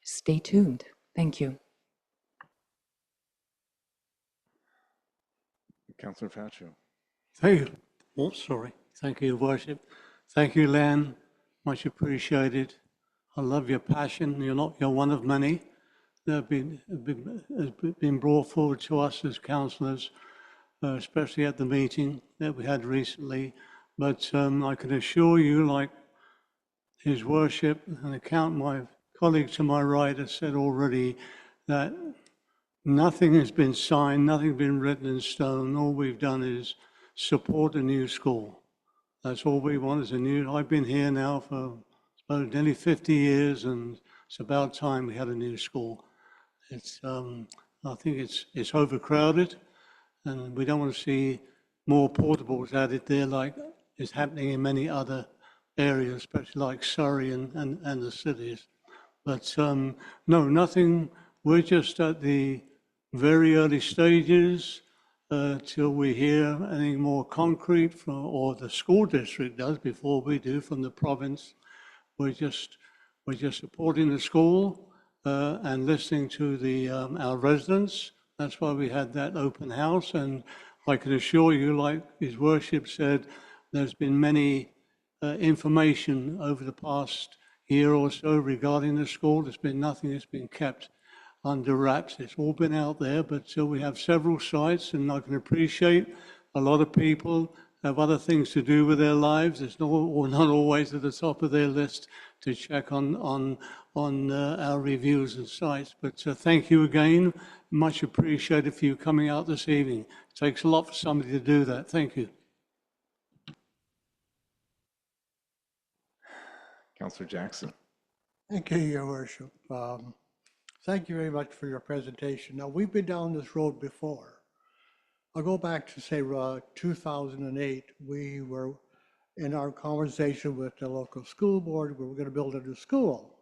stay tuned. Thank you. Councillor Faccio. Thank you. Oh, sorry. Thank you, Your Worship. Thank you, Len. Much appreciated. I love your passion. You're one of many that have been brought forward to us as councillors, especially at the meeting that we had recently. But I can assure you, like His Worship and my colleague to my right has said already, that nothing has been signed, nothing has been written in stone. All we've done is support a new school. That's all we want is a new. I've been here now for about nearly 50 years, and it's about time we had a new school. It's, I think it's overcrowded, and we don't want to see more portables added there like is happening in many other areas, especially like Surrey and the cities. But no, nothing. We're just at the very early stages till we hear anything more concrete from, or the school district does before we do from the province. We're just supporting the school and listening to our residents. That's why we had that open house, and I can assure you, like His Worship said, there's been many information over the past year or so regarding the school. There's been nothing that's been kept under wraps. It's all been out there, but we have several sites, and I can appreciate a lot of people have other things to do with their lives. It's not always at the top of their list to check on our reviews and sites. But thank you again. Much appreciated for you coming out this evening. It takes a lot for somebody to do that. Thank you. Councillor Jackson. Thank you, Your Worship. Thank you very much for your presentation. Now, we've been down this road before. I'll go back to, say, 2008. We were in our conversation with the local school board. We were going to build a new school.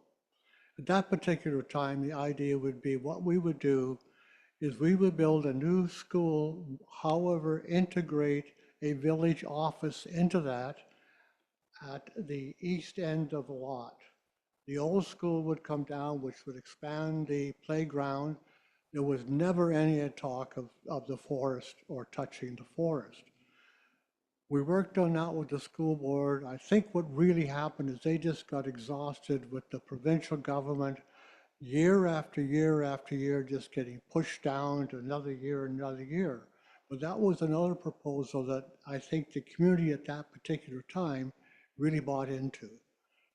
At that particular time, the idea would be what we would do is we would build a new school, however, integrate a village office into that at the east end of the lot. The old school would come down, which would expand the playground. There was never any talk of the forest or touching the forest. We worked on that with the school board. I think what really happened is they just got exhausted with the provincial government year after year after year, just getting pushed down to another year, another year. But that was another proposal that I think the community at that particular time really bought into.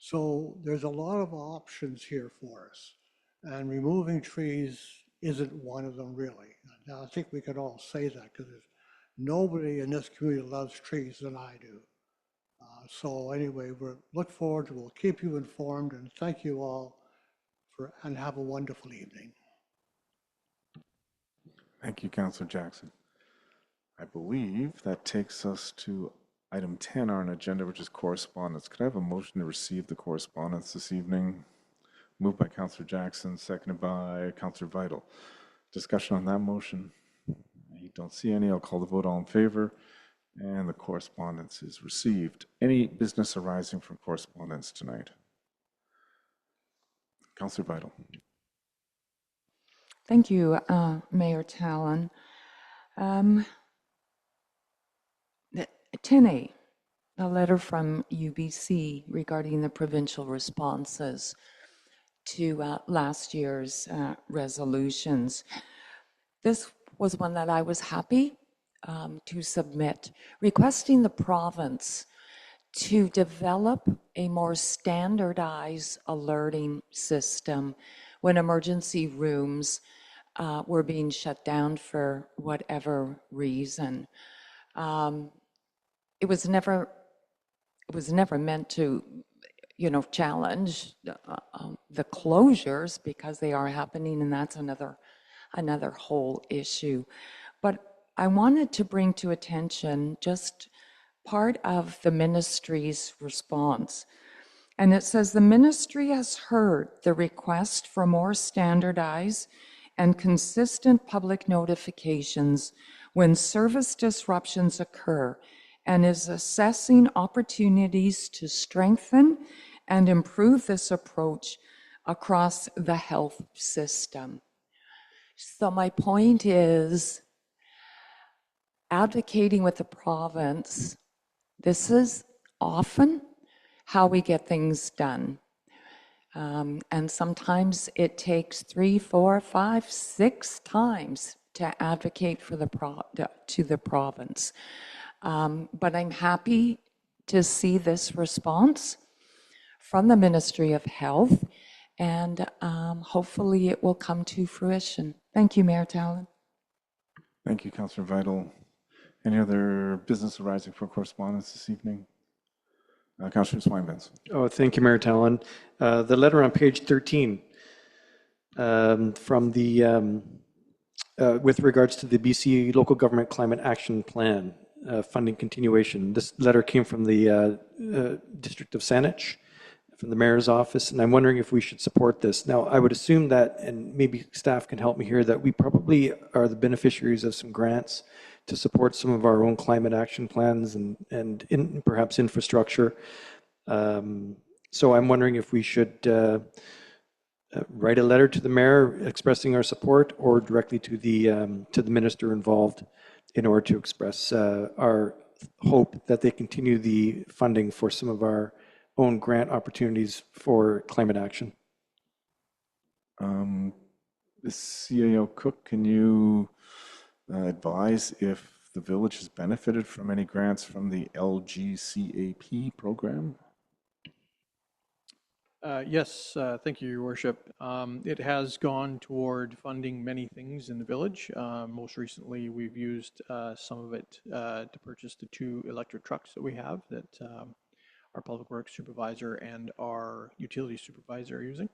So there's a lot of options here for us, and removing trees isn't one of them really. Now, I think we could all say that because nobody in this community loves trees than I do. So anyway, look forward to, we'll keep you informed, and thank you all and have a wonderful evening. Thank you, Councillor Jackson. I believe that takes us to item 10 on our agenda, which is correspondence. Could I have a motion to receive the correspondence this evening? Moved by Councillor Jackson, seconded by Councillor Vital. Discussion on that motion? I don't see any. I'll call the vote. All in favor? And the correspondence is received. Any business arising from correspondence tonight? Councillor Vital. Thank you, Mayor Tallon. 10A, a letter from UBC regarding the provincial responses to last year's resolutions. This was one that I was happy to submit, requesting the province to develop a more standardized alerting system when emergency rooms were being shut down for whatever reason. It was never meant to, challenge the closures, because they are happening, and that's another whole issue. But I wanted to bring to attention just part of the ministry's response. And it says, the ministry has heard the request for more standardized and consistent public notifications when service disruptions occur, and is assessing opportunities to strengthen and improve this approach across the health system. So my point is, advocating with the province, this is often how we get things done. And sometimes it takes 3, 4, 5, 6 times to advocate for to the province. But I'm happy to see this response from the Ministry of Health, and hopefully it will come to fruition. Thank you, Mayor Tallon. Thank you, Councillor Vital. Any other business arising from correspondence this evening? Councillor Swinburne. Oh, thank you, Mayor Tallon. The letter on page 13 from the, with regards to the BC Local Government Climate Action Plan funding continuation. This letter came from the District of Saanich, from the Mayor's office, and I'm wondering if we should support this. Now, I would assume that, and maybe staff can help me here, that we probably are the beneficiaries of some grants to support some of our own climate action plans and perhaps infrastructure. So I'm wondering if we should write a letter to the mayor expressing our support, or directly to the minister involved, in order to express our hope that they continue the funding for some of our own grant opportunities for climate action. The CAO Cook, can you advise if the village has benefited from any grants from the LGCAP program? Yes, thank you, Your Worship. It has gone toward funding many things in the village. Most recently, we've used some of it to purchase the 2 electric trucks that we have, that our Public Works Supervisor and our Utility Supervisor are using.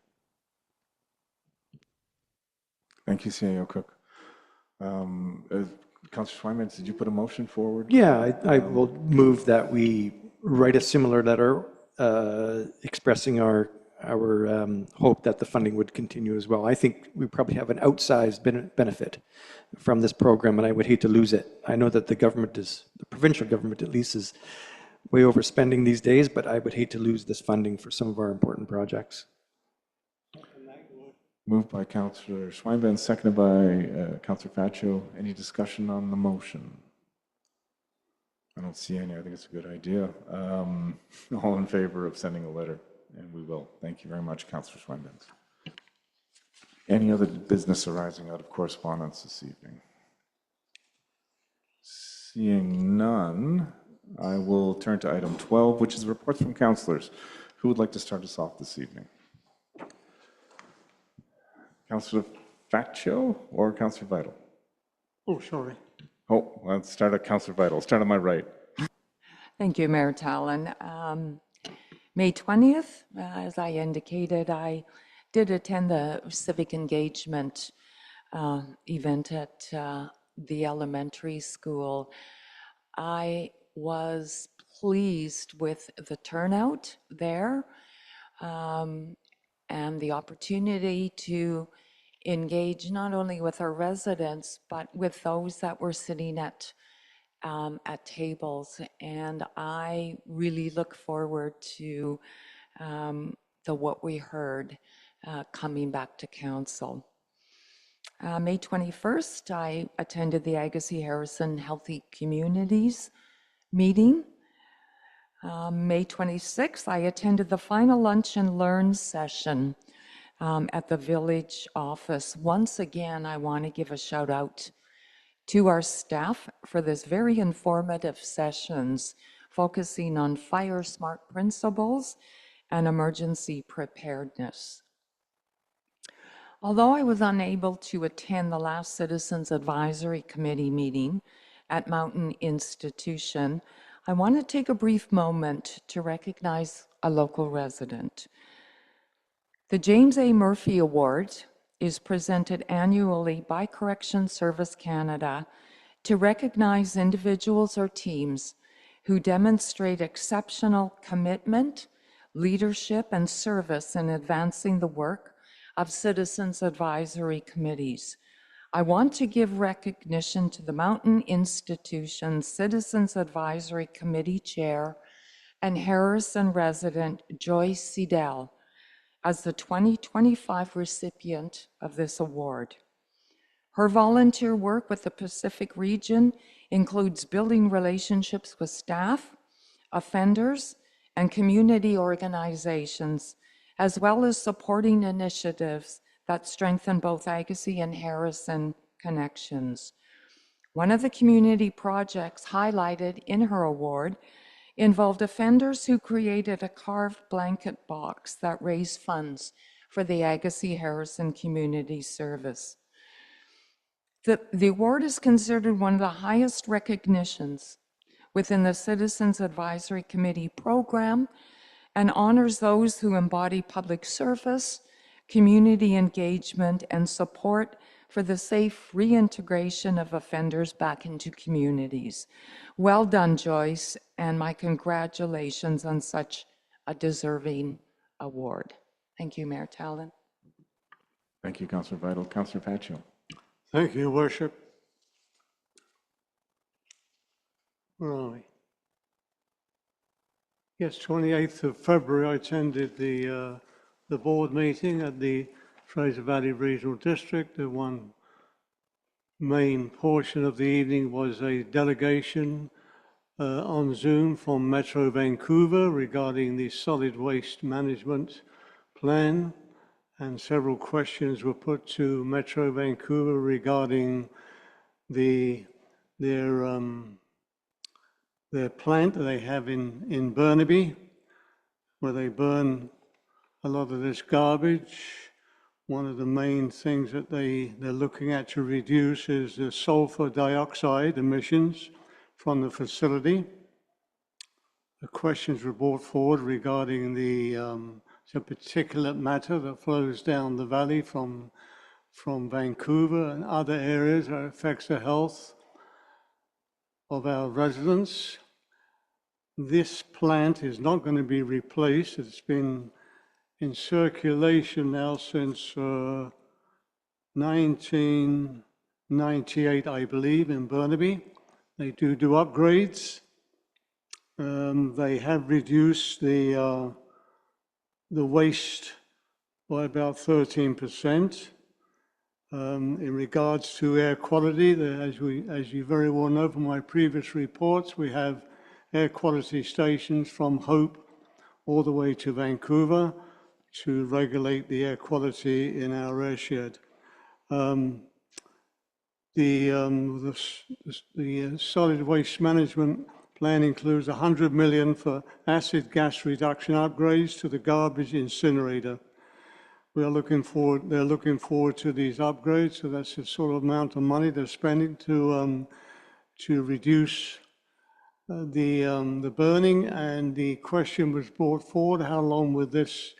Thank you, CAO Cook. Councillor Swinburne, did you put a motion forward? Yeah, I will move that we write a similar letter expressing our hope that the funding would continue as well. I think we probably have an outsized benefit from this program, and I would hate to lose it. I know that the provincial government at least, is way overspending these days, but I would hate to lose this funding for some of our important projects. Moved by Councillor Swinburne, seconded by Councillor Faccio. Any discussion on the motion? I don't see any. I think it's a good idea. All in favor of sending a letter? And we will. Thank you very much, Councillor Swinburne. Any other business arising out of correspondence this evening? Seeing none, I will turn to item 12, which is reports from councillors. Who would like to start us off this evening? Councillor Faccio or Councillor Vital? Oh, sorry. Oh, let's start at Councillor Vital. Start on my right. Thank you, Mayor Tallon. May 20th, as I indicated, I did attend the civic engagement event at the elementary school. I was pleased with the turnout there and the opportunity to engage not only with our residents, but with those that were sitting at tables. And I really look forward to what we heard coming back to council. May 21st, I attended the Agassiz Harrison Healthy Communities meeting. May 26th, I attended the final Lunch and Learn session at the village office. Once again, I want to give a shout out to our staff for this very informative sessions focusing on fire smart principles and emergency preparedness. Although I was unable to attend the last Citizens Advisory Committee meeting at Mountain Institution, I want to take a brief moment to recognize a local resident. The James A. Murphy Award is presented annually by Correction Service Canada to recognize individuals or teams who demonstrate exceptional commitment, leadership, and service in advancing the work of citizens advisory committees. I want to give recognition to the Mountain Institution Citizens Advisory Committee Chair and Harrison resident Joyce Seidel as the 2025 recipient of this award. Her volunteer work with the Pacific region includes building relationships with staff, offenders, and community organizations, as well as supporting initiatives that strengthen both Agassiz and Harrison connections. One of the community projects highlighted in her award involved offenders who created a carved blanket box that raised funds for the Agassiz Harrison Community Service. The award is considered one of the highest recognitions within the Citizens Advisory Committee program and honors those who embody public service, community engagement, and support for the safe reintegration of offenders back into communities. Well done, Joyce, and my congratulations on such a deserving award. Thank you, Mayor Tallon. Thank you, Councillor Vital. Councillor Pacho. Thank you, Your Worship. Where are we? Yes, 28th of February, I attended the board meeting at the Fraser Valley Regional District. The one main portion of the evening was a delegation on Zoom from Metro Vancouver regarding the solid waste management plan, and several questions were put to Metro Vancouver regarding their plant that they have in Burnaby, where they burn a lot of this garbage. One of the main things that they're looking at to reduce is the sulfur dioxide emissions from the facility. The questions were brought forward regarding the particulate matter that flows down the valley from Vancouver and other areas that affects the health of our residents. This plant is not going to be replaced. It's been in circulation now since 1998, I believe, in Burnaby. They do upgrades. They have reduced the waste by about 13%. In regards to air quality, as you very well know from my previous reports, we have air quality stations from Hope all the way to Vancouver to regulate the air quality in our airshed. The solid waste management plan includes $100 million for acid gas reduction upgrades to the garbage incinerator. They're looking forward to these upgrades, so that's the sort of amount of money they're spending to reduce the burning, and the question was brought forward, how long would this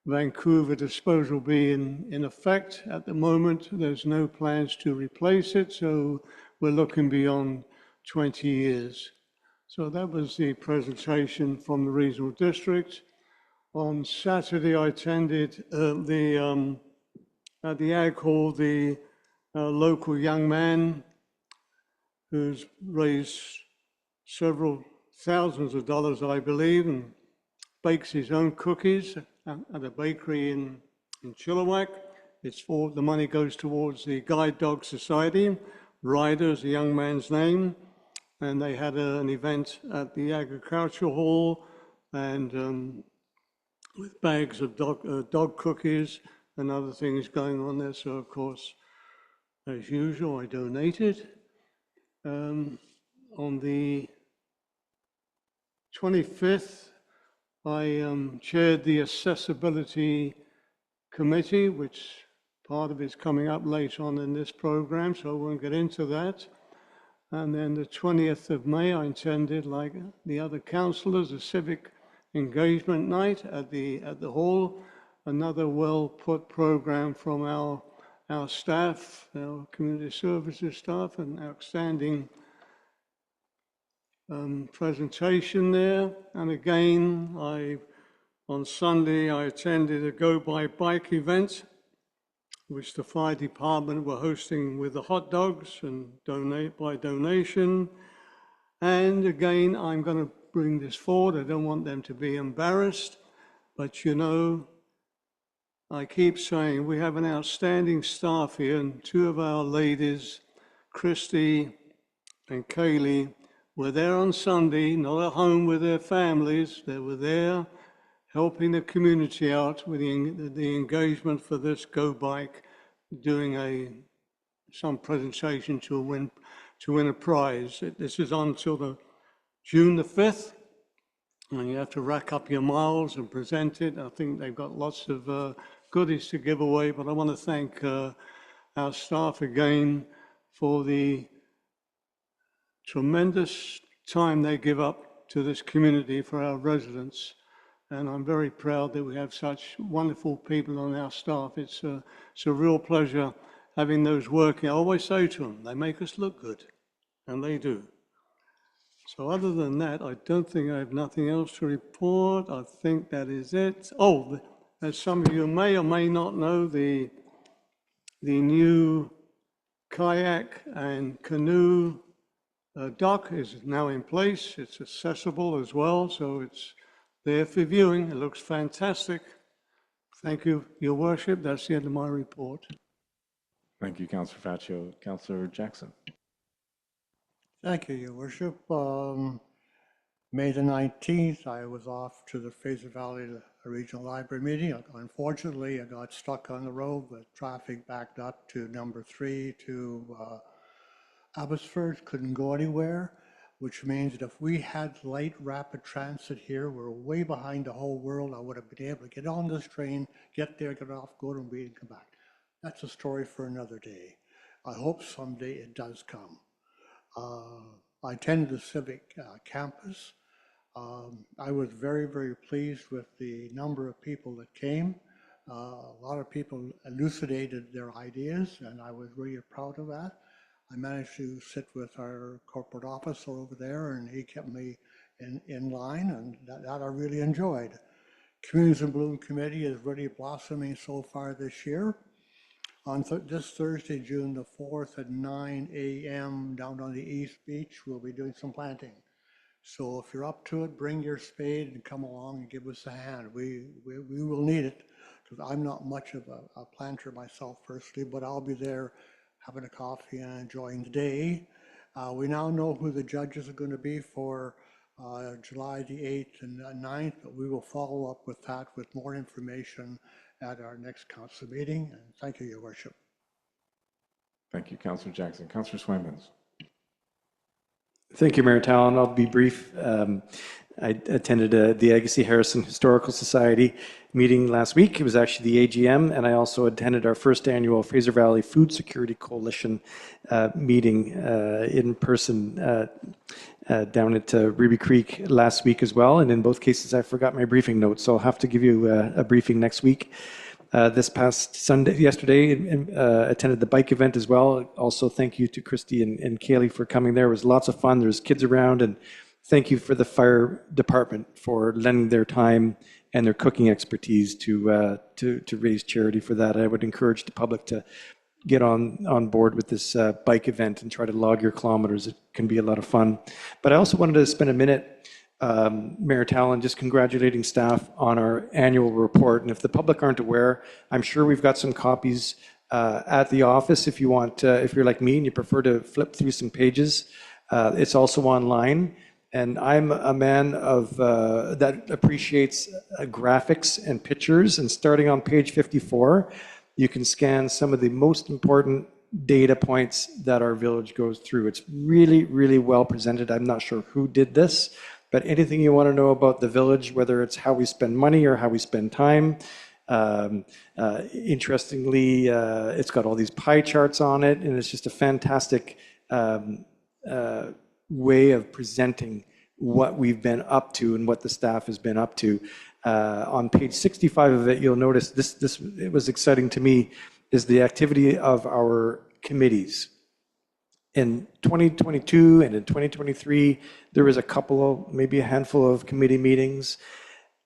Vancouver disposal be in effect? At the moment, there's no plans to replace it, so we're looking beyond 20 years. So that was the presentation from the regional district. On Saturday, I attended at the Ag Hall, the local young man who's raised several thousands of dollars, I believe, and bakes his own cookies at a bakery in Chilliwack. The money goes towards the Guide Dog Society. Ryder is the young man's name. And they had an event at the Agricultural Hall, and with bags of dog cookies and other things going on there. So, of course, as usual, I donated. On the 25th, I chaired the Accessibility Committee, which part of it's coming up later on in this program, so I won't get into that. And then the 20th of May, I attended, like the other councillors, a civic engagement night at the hall. Another well-put program from our staff, our community services staff, and outstanding presentation there. And again, on Sunday, I attended a Go By Bike event, which the fire department were hosting with the hot dogs and by donation. And again, I'm going to bring this forward. I don't want them to be embarrassed, but you know, I keep saying we have an outstanding staff here, and two of our ladies, Christy and Kaylee, were there on Sunday, not at home with their families. They were there helping the community out with the engagement for this Go Bike, doing some presentation to win a prize. This is on until June the 5th, and you have to rack up your miles and present it. I think they've got lots of goodies to give away, but I want to thank our staff again for the tremendous time they give up to this community for our residents. And I'm very proud that we have such wonderful people on our staff. It's a real pleasure having those working. I always say to them, they make us look good, and they do. So other than that, I don't think I have nothing else to report. I think that is it. Oh, as some of you may or may not know, the new kayak and canoe dock is now in place. It's accessible as well, so it's there for viewing. It looks fantastic. Thank you, Your Worship. That's the end of my report. Thank you, Councillor Faccio. Councillor Jackson. Thank you, Your Worship. May the 19th, I was off to the Fraser Valley Regional Library meeting. Unfortunately, I got stuck on the road with traffic backed up to number 3 to Abbotsford, couldn't go anywhere, which means that if we had light rapid transit here, we're way behind the whole world. I would have been able to get on this train, get there, get off, go to a meeting, come back. That's a story for another day. I hope someday it does come. I attended the civic campus. I was very, very pleased with the number of people that came. A lot of people elucidated their ideas, and I was really proud of that. I managed to sit with our corporate officer over there, and he kept me in line, and that I really enjoyed. Communities in Bloom Committee is really blossoming so far this year. On this Thursday, June the 4th at 9 a.m. down on the East Beach, we'll be doing some planting. So if you're up to it, bring your spade and come along and give us a hand. We will need it, because I'm not much of a planter myself personally, but I'll be there having a coffee and enjoying the day. We now know who the judges are going to be for July the 8th and 9th, but we will follow up with that with more information at our next council meeting. And thank you, Your Worship. Thank you, Councillor Jackson. Councillor Swaimans. Thank you, Mayor Talon. I'll be brief. I attended the Agassiz Harrison Historical Society meeting last week. It was actually the AGM, and I also attended our first annual Fraser Valley Food Security Coalition meeting in person down at Ruby Creek last week as well. And in both cases, I forgot my briefing notes, so I'll have to give you a briefing next week. This past yesterday, attended the bike event as well. Also, thank you to Christy and Kaylee for coming there. It was lots of fun. There's kids around, and thank you for the fire department for lending their time and their cooking expertise to raise charity for that. I would encourage the public to get on board with this bike event and try to log your kilometers. It can be a lot of fun. But I also wanted to spend a minute, Mayor Talon, just congratulating staff on our annual report. And if the public aren't aware, I'm sure we've got some copies at the office if you want, if you're like me and you prefer to flip through some pages. It's also online. And I'm a man of that appreciates graphics and pictures. And starting on page 54, you can scan some of the most important data points that our village goes through. It's really, really well presented. I'm not sure who did this, but anything you want to know about the village, whether it's how we spend money or how we spend time, interestingly, it's got all these pie charts on it, and it's just a fantastic way of presenting what we've been up to and what the staff has been up to. On page 65 of it, you'll notice this it was exciting to me, is the activity of our committees. In 2022 and in 2023, there was a couple of, maybe a handful of committee meetings.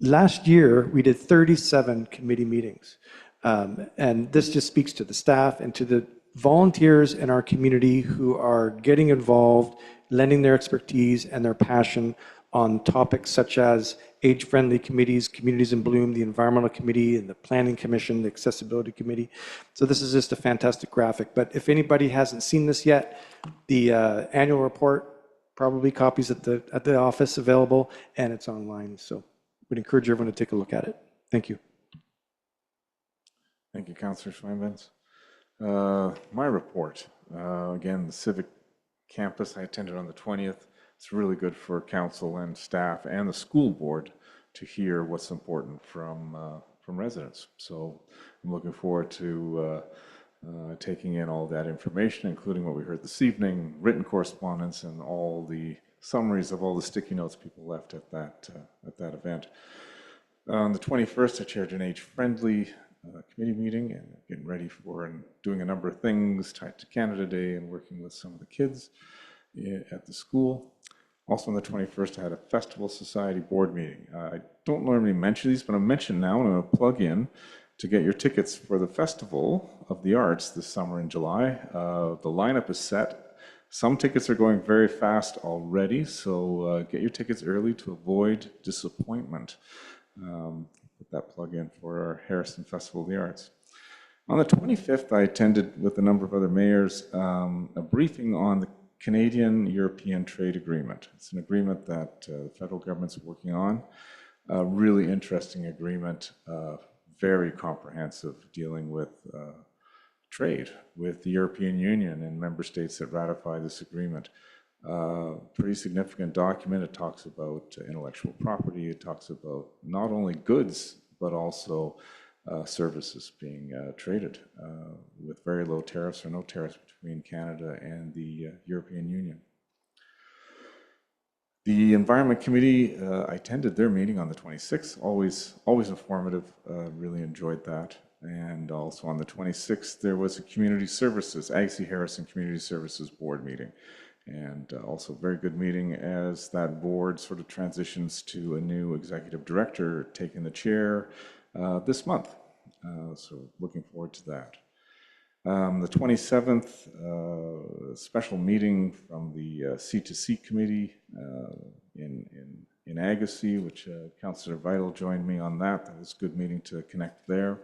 Last year, we did 37 committee meetings. And this just speaks to the staff and to the volunteers in our community who are getting involved, lending their expertise and their passion on topics such as age-friendly committees, Communities in Bloom, the Environmental Committee, and the Planning Commission, the Accessibility Committee. So this is just a fantastic graphic. But if anybody hasn't seen this yet, the annual report, probably copies at the office available, and it's online. So we'd encourage everyone to take a look at it. Thank you. Thank you, Councillor Schweinbens. My report, again, the Civic Campus I attended on the 20th. It's really good for council and staff and the school board to hear what's important from residents. So I'm looking forward to taking in all that information, including what we heard this evening, written correspondence, and all the summaries of all the sticky notes people left at that event. On the 21st, I chaired an age-friendly committee meeting and getting ready for and doing a number of things tied to Canada Day and working with some of the kids at the school. Also on the 21st, I had a Festival Society board meeting. I don't normally mention these, but I'll mention now, and I'm going to plug in to get your tickets for the Festival of the Arts this summer in July. The lineup is set. Some tickets are going very fast already, so get your tickets early to avoid disappointment. Put that plug in for our Harrison Festival of the Arts. On the 25th, I attended with a number of other mayors a briefing on the Canadian-European Trade Agreement. It's an agreement that the federal government's working on. A really interesting agreement, very comprehensive, dealing with trade with the European Union and member states that ratify this agreement. Pretty significant document. It talks about intellectual property. It talks about not only goods, but also services being traded with very low tariffs or no tariffs between Canada and the European Union. The Environment Committee, I attended their meeting on the 26th, always informative, really enjoyed that. And also on the 26th, there was a Community Services, Agassiz Harrison Community Services Board meeting. And also a very good meeting as that board sort of transitions to a new executive director taking the chair this month. So looking forward to that. The 27th, special meeting from the C2C committee in Agassiz, which Councillor Vital joined me on that. That was a good meeting to connect there.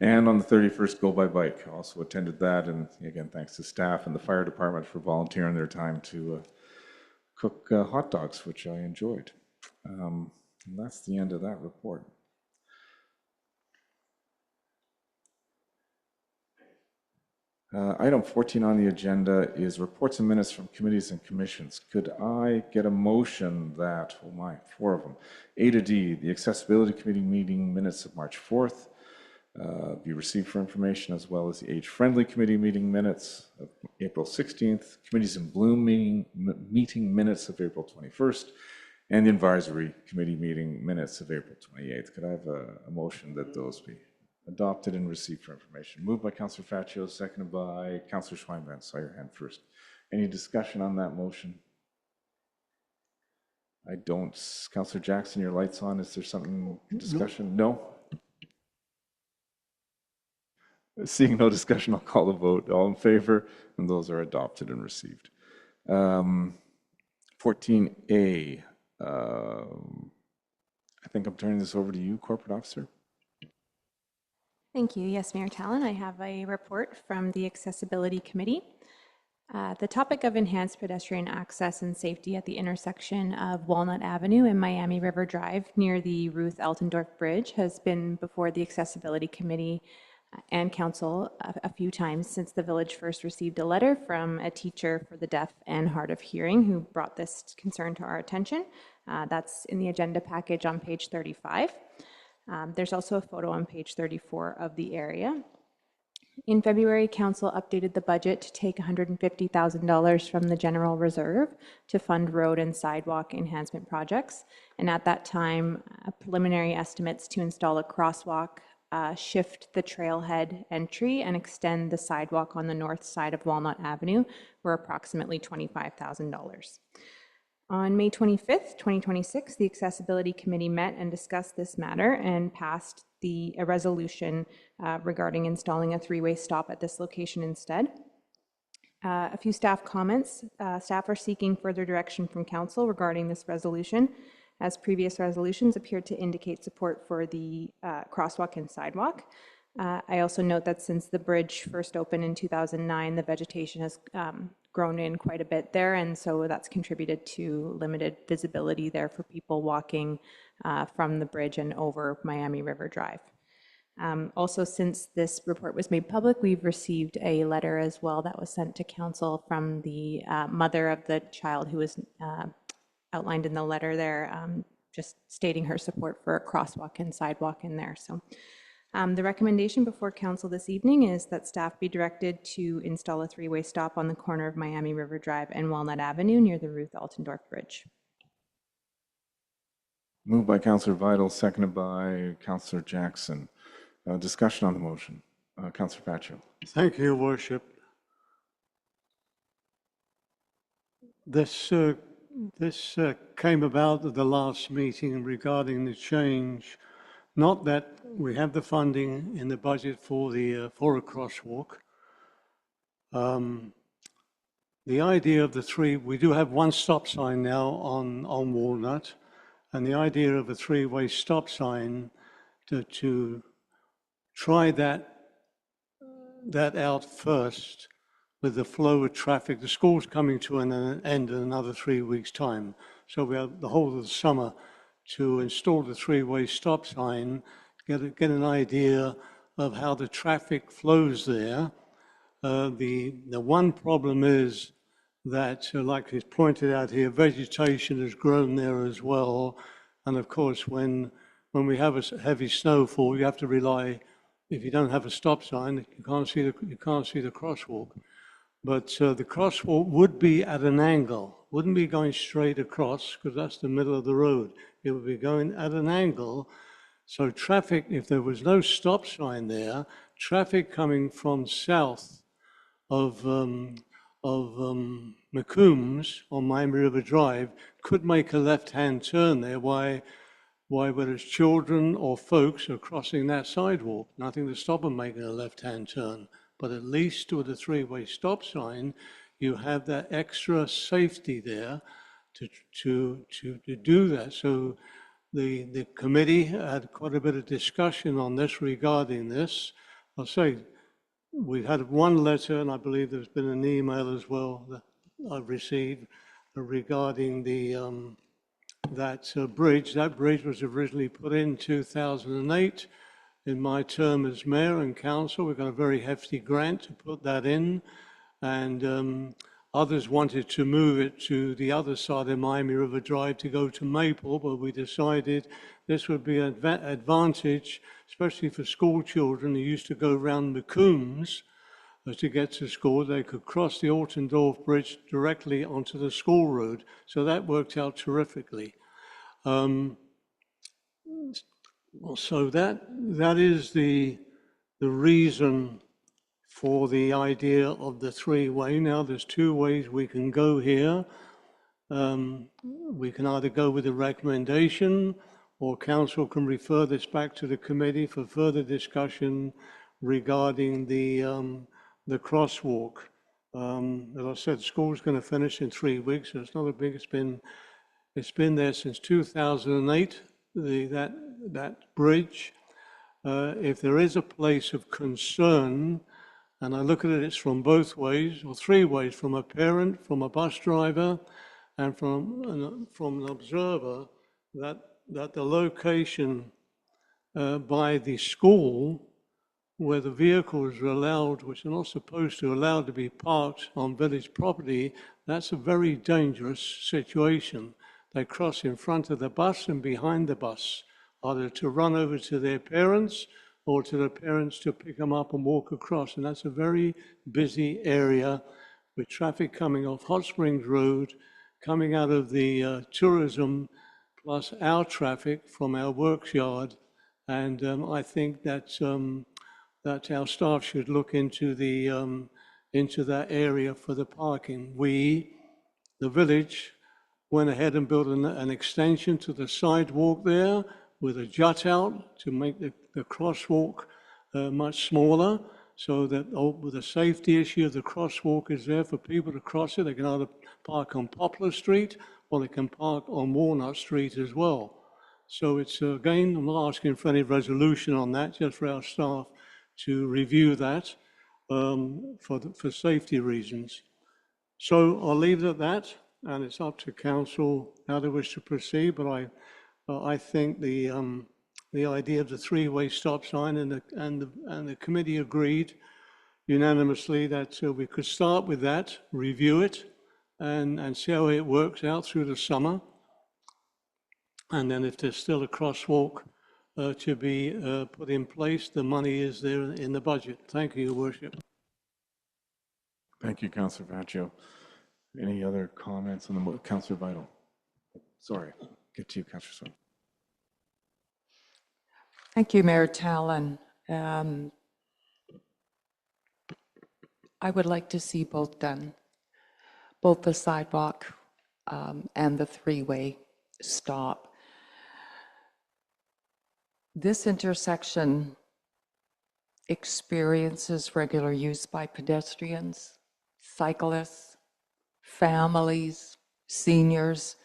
And on the 31st, Go by Bike. I also attended that, and again, thanks to staff and the fire department for volunteering their time to cook hot dogs, which I enjoyed. And that's the end of that report. Item 14 on the agenda is reports and minutes from committees and commissions. Could I get a motion that, oh my, 4 of them, A to D, the Accessibility Committee meeting minutes of March 4th, be received for information, as well as the Age Friendly Committee meeting minutes of April 16th, Committees in Bloom meeting minutes of April 21st, and the Advisory Committee meeting minutes of April 28th. Could I have a motion that those be adopted and received for information? Moved by Councillor Faccio, seconded by Councillor Schweinband. Saw your hand first. Any discussion on that motion? I don't. Councillor Jackson, your light's on. Is there something discussion? No? Seeing no discussion, I'll call the vote. All in favor? And those are adopted and received. 14A. I think I'm turning this over to you, Corporate Officer. Thank you. Yes, Mayor Tallon, I have a report from the Accessibility Committee. The topic of enhanced pedestrian access and safety at the intersection of Walnut Avenue and Miami River Drive near the Ruth Altendorf Bridge has been before the Accessibility Committee and Council a few times since the village first received a letter from a teacher for the deaf and hard of hearing who brought this concern to our attention. That's in the agenda package on page 35. There's also a photo on page 34 of the area. In February, Council updated the budget to take $150,000 from the General Reserve to fund road and sidewalk enhancement projects. And at that time, preliminary estimates to install a crosswalk, shift the trailhead entry, and extend the sidewalk on the north side of Walnut Avenue were approximately $25,000. On May 25th, 2026, the Accessibility Committee met and discussed this matter and passed a resolution regarding installing a three-way stop at this location instead. A few staff comments. Staff are seeking further direction from Council regarding this resolution, as previous resolutions appeared to indicate support for the crosswalk and sidewalk. I also note that since the bridge first opened in 2009, the vegetation has grown in quite a bit there, and so that's contributed to limited visibility there for people walking from the bridge and over Miami River Drive. Also, since this report was made public, we've received a letter as well that was sent to Council from the mother of the child who was outlined in the letter there, just stating her support for a crosswalk and sidewalk in there. So the recommendation before Council this evening is that staff be directed to install a three-way stop on the corner of Miami River Drive and Walnut Avenue near the Ruth Altendorf Bridge. Moved by Councillor Vital, seconded by Councillor Jackson. Discussion on the motion. Councillor Faccio. Thank you, Your Worship. This came about at the last meeting regarding the change. Not that we have the funding in the budget for a crosswalk. The idea of the three, we do have one stop sign now on Walnut, and the idea of a three-way stop sign to try that out first with the flow of traffic. The school's coming to an end in another 3 weeks' time, so we have the whole of the summer to install the three-way stop sign, get an idea of how the traffic flows there. The one problem is that, like is pointed out here, vegetation has grown there as well, and of course when we have a heavy snowfall, you have to rely. If you don't have a stop sign, you can't see the crosswalk. But the crosswalk would be at an angle, wouldn't be going straight across because that's the middle of the road. It would be going at an angle. So traffic, if there was no stop sign there, traffic coming from south of McCombs on Miami River Drive could make a left-hand turn there. Why, whether it's children or folks are crossing that sidewalk, nothing to stop them making a left-hand turn. But at least with a three-way stop sign, you have that extra safety there to do that. So the committee had quite a bit of discussion on this regarding this. I'll say we had one letter, and I believe there's been an email as well that I've received regarding the that bridge. That bridge was originally put in 2008. in my term as mayor and council. We got a very hefty grant to put that in, and others wanted to move it to the other side of Miami River Drive to go to Maple, but we decided this would be an advantage, especially for school children who used to go around McCombs to get to school. They could cross the Altendorf Bridge directly onto the school road. So that worked out terrifically. So that is the reason for the idea of the three-way. Now there's two ways we can go here. We can either go with a recommendation, or council can refer this back to the committee for further discussion regarding the crosswalk. As I said, school's going to finish in 3 weeks, so it's not a big. It's been there since 2008. That bridge. If there is a place of concern, and I look at it, it's from both ways or three ways: from a parent, from a bus driver, and from an observer, that the location by the school where the vehicles are allowed, which are not supposed to allowed to be parked on village property, that's a very dangerous situation. They cross in front of the bus and behind the bus, either to run over to their parents or to the parents to pick them up and walk across. And that's a very busy area with traffic coming off Hot Springs Road, coming out of the tourism, plus our traffic from our works yard. And I think that our staff should look into that area for the parking. We, the village, went ahead and built an extension to the sidewalk there with a jut out to make the crosswalk much smaller, so that with the safety issue of the crosswalk is there for people to cross it. They can either park on Poplar Street or they can park on Walnut Street as well. So it's, again, I'm not asking for any resolution on that, just for our staff to review that for safety reasons. So I'll leave it at that, and it's up to council how they wish to proceed. But I think the idea of the three-way stop sign and the committee agreed unanimously that we could start with that, review it, and see how it works out through the summer. And then if there's still a crosswalk to be put in place, the money is there in the budget. Thank you, Your Worship. Thank you, Councillor Vaccio. Any other comments on the Councillor Vital? Sorry, get to you, Councillor Swain. Thank you, Mayor Tallon. I would like to see both done, both the sidewalk and the three-way stop. This intersection experiences regular use by pedestrians, cyclists, families, seniors,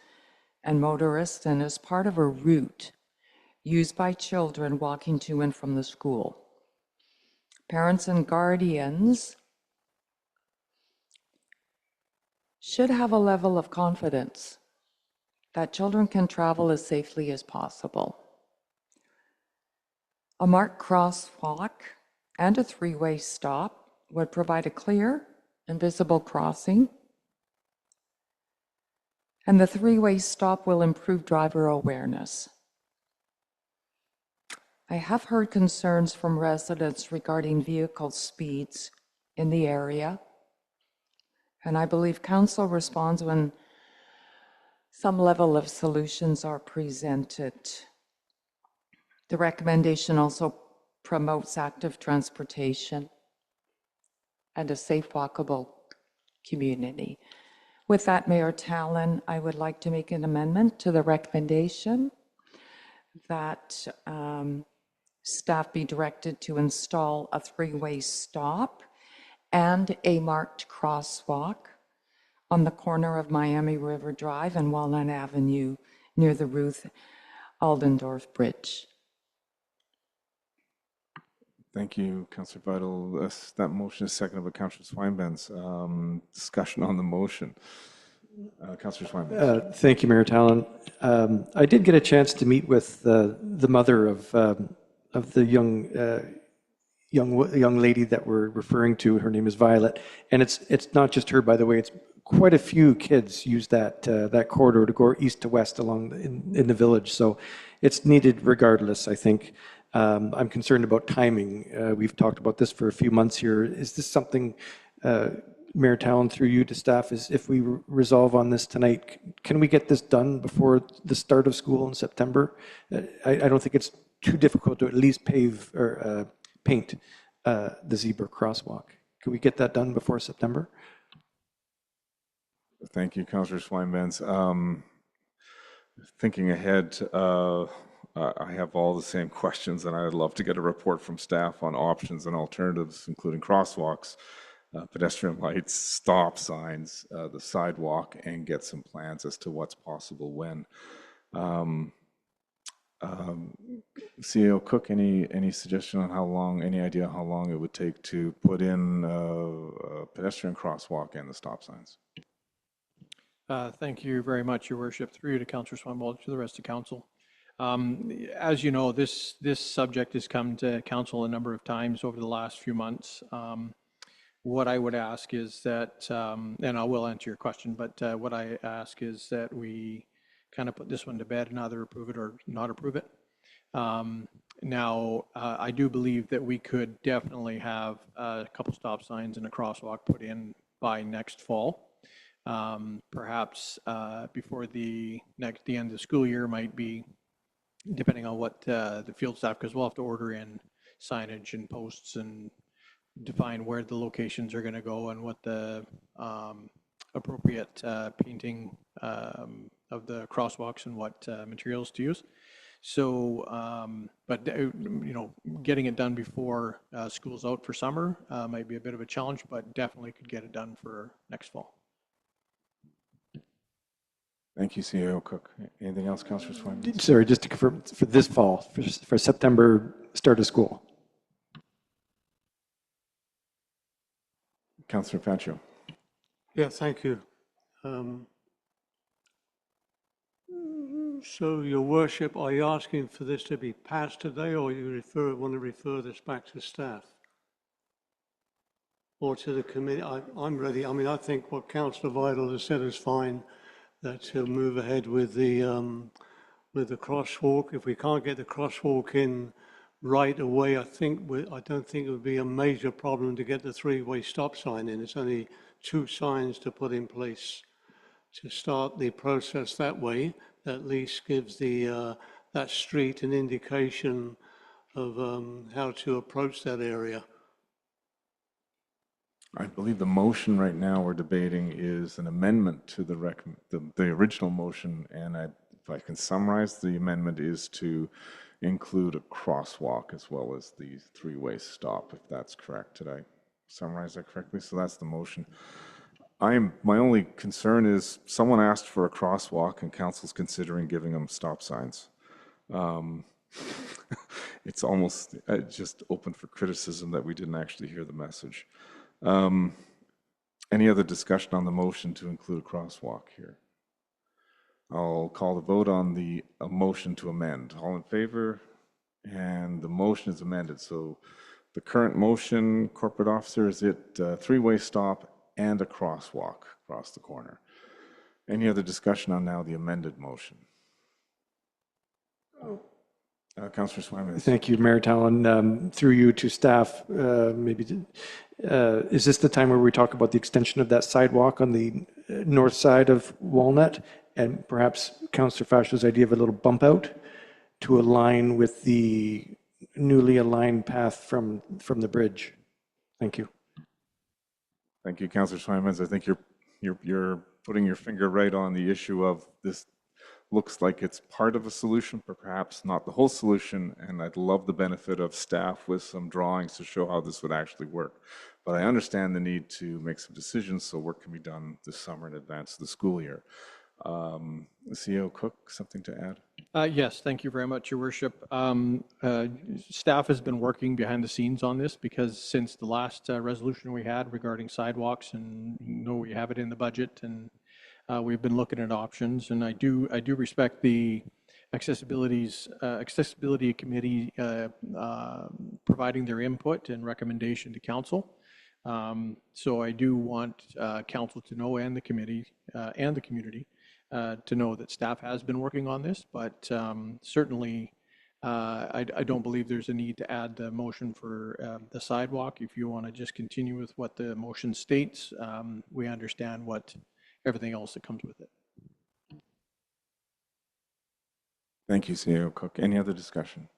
and motorists, and is part of a route used by children walking to and from the school. Parents and guardians should have a level of confidence that children can travel as safely as possible. A marked crosswalk and a three-way stop would provide a clear and visible crossing, and the three-way stop will improve driver awareness. I have heard concerns from residents regarding vehicle speeds in the area, and I believe council responds when some level of solutions are presented. The recommendation also promotes active transportation and a safe, walkable community. With that, Mayor Tallon, I would like to make an amendment to the recommendation that staff be directed to install a three-way stop and a marked crosswalk on the corner of Miami River Drive and Walnut Avenue near the Ruth Aldendorf Bridge. Thank you, Councillor Vital. That motion is seconded by Councillor Swinbanks. Discussion on the motion. Councillor Swinbanks. Thank you, Mayor Tallon. I did get a chance to meet with the mother of the young lady that we're referring to. Her name is Violet, and it's not just her, by the way. It's quite a few kids use that corridor to go east to west along in the village. So it's needed regardless, I think. I'm concerned about timing. We've talked about this for a few months here. Is this something, Mayor Talon, through you to staff, is if we resolve on this tonight, can we get this done before the start of school in September? I don't think it's too difficult to at least pave or paint the zebra crosswalk. Can we get that done before September? Thank you, Councillor Swinbands. Thinking ahead, I have all the same questions, and I'd love to get a report from staff on options and alternatives, including crosswalks, pedestrian lights, stop signs, the sidewalk, and get some plans as to what's possible when. CEO Cook, any suggestion on how long, any idea how long it would take to put in a pedestrian crosswalk and the stop signs? Thank you very much, Your Worship. Through you to Councillor Swinbands, to the rest of Council. As you know, this subject has come to Council a number of times over the last few months. What I would ask is that, and I will answer your question, but what I ask is that we kind of put this one to bed and either approve it or not approve it. Now, I do believe that we could definitely have a couple stop signs and a crosswalk put in by next fall. Perhaps before the end of the school year might be, depending on what the field staff, because we'll have to order in signage and posts and define where the locations are going to go and what the appropriate painting of the crosswalks and what materials to use. So, but you know, getting it done before school's out for summer might be a bit of a challenge, but definitely could get it done for next fall. Thank you, CEO Cook. Anything else, Councillor Swinbands? Sorry, just to confirm, for this fall, for September start of school. Councillor Pacho. Yeah, thank you. So, Your Worship, are you asking for this to be passed today, or you want to refer this back to staff? Or to the committee? I'm ready. I mean, I think what Councillor Vidal has said is fine, that he'll move ahead with the crosswalk. If we can't get the crosswalk in right away, I don't think it would be a major problem to get the three-way stop sign in. It's only 2 signs to put in place to start the process that way. At least gives that street an indication of how to approach that area. I believe the motion right now we're debating is an amendment to the original motion, and if I can summarize, the amendment is to include a crosswalk as well as the three-way stop, if that's correct. Did I summarize that correctly? So that's the motion. My only concern is someone asked for a crosswalk and council's considering giving them stop signs. It's almost just open for criticism that we didn't actually hear the message. Any other discussion on the motion to include a crosswalk here? I'll call the vote on the motion to amend. All in favor? And the motion is amended. So the current motion, corporate officer, is it three-way stop and a crosswalk across the corner? Any other discussion on now the amended motion? Councillor Swinbands. Thank you, Mayor Talon. Through you to staff, is this the time where we talk about the extension of that sidewalk on the north side of Walnut, and perhaps Councillor Fashio's idea of a little bump out to align with the newly aligned path from the bridge? Thank you. Thank you, Councillor Swinbands. I think you're putting your finger right on the issue of this. Looks like it's part of a solution, but perhaps not the whole solution, and I'd love the benefit of staff with some drawings to show how this would actually work. But I understand the need to make some decisions so work can be done this summer in advance of the school year. CEO Cook, something to add? Yes, thank you very much, Your Worship. Staff has been working behind the scenes on this because since the last resolution we had regarding sidewalks, and you know we have it in the budget, and we've been looking at options, and I do respect the accessibility committee providing their input and recommendation to council. So I do want council to know, and the committee and the community to know that staff has been working on this, but certainly I don't believe there's a need to add the motion for the sidewalk. If you want to just continue with what the motion states, we understand what everything else that comes with it. Thank you, CEO Cook. Any other discussion?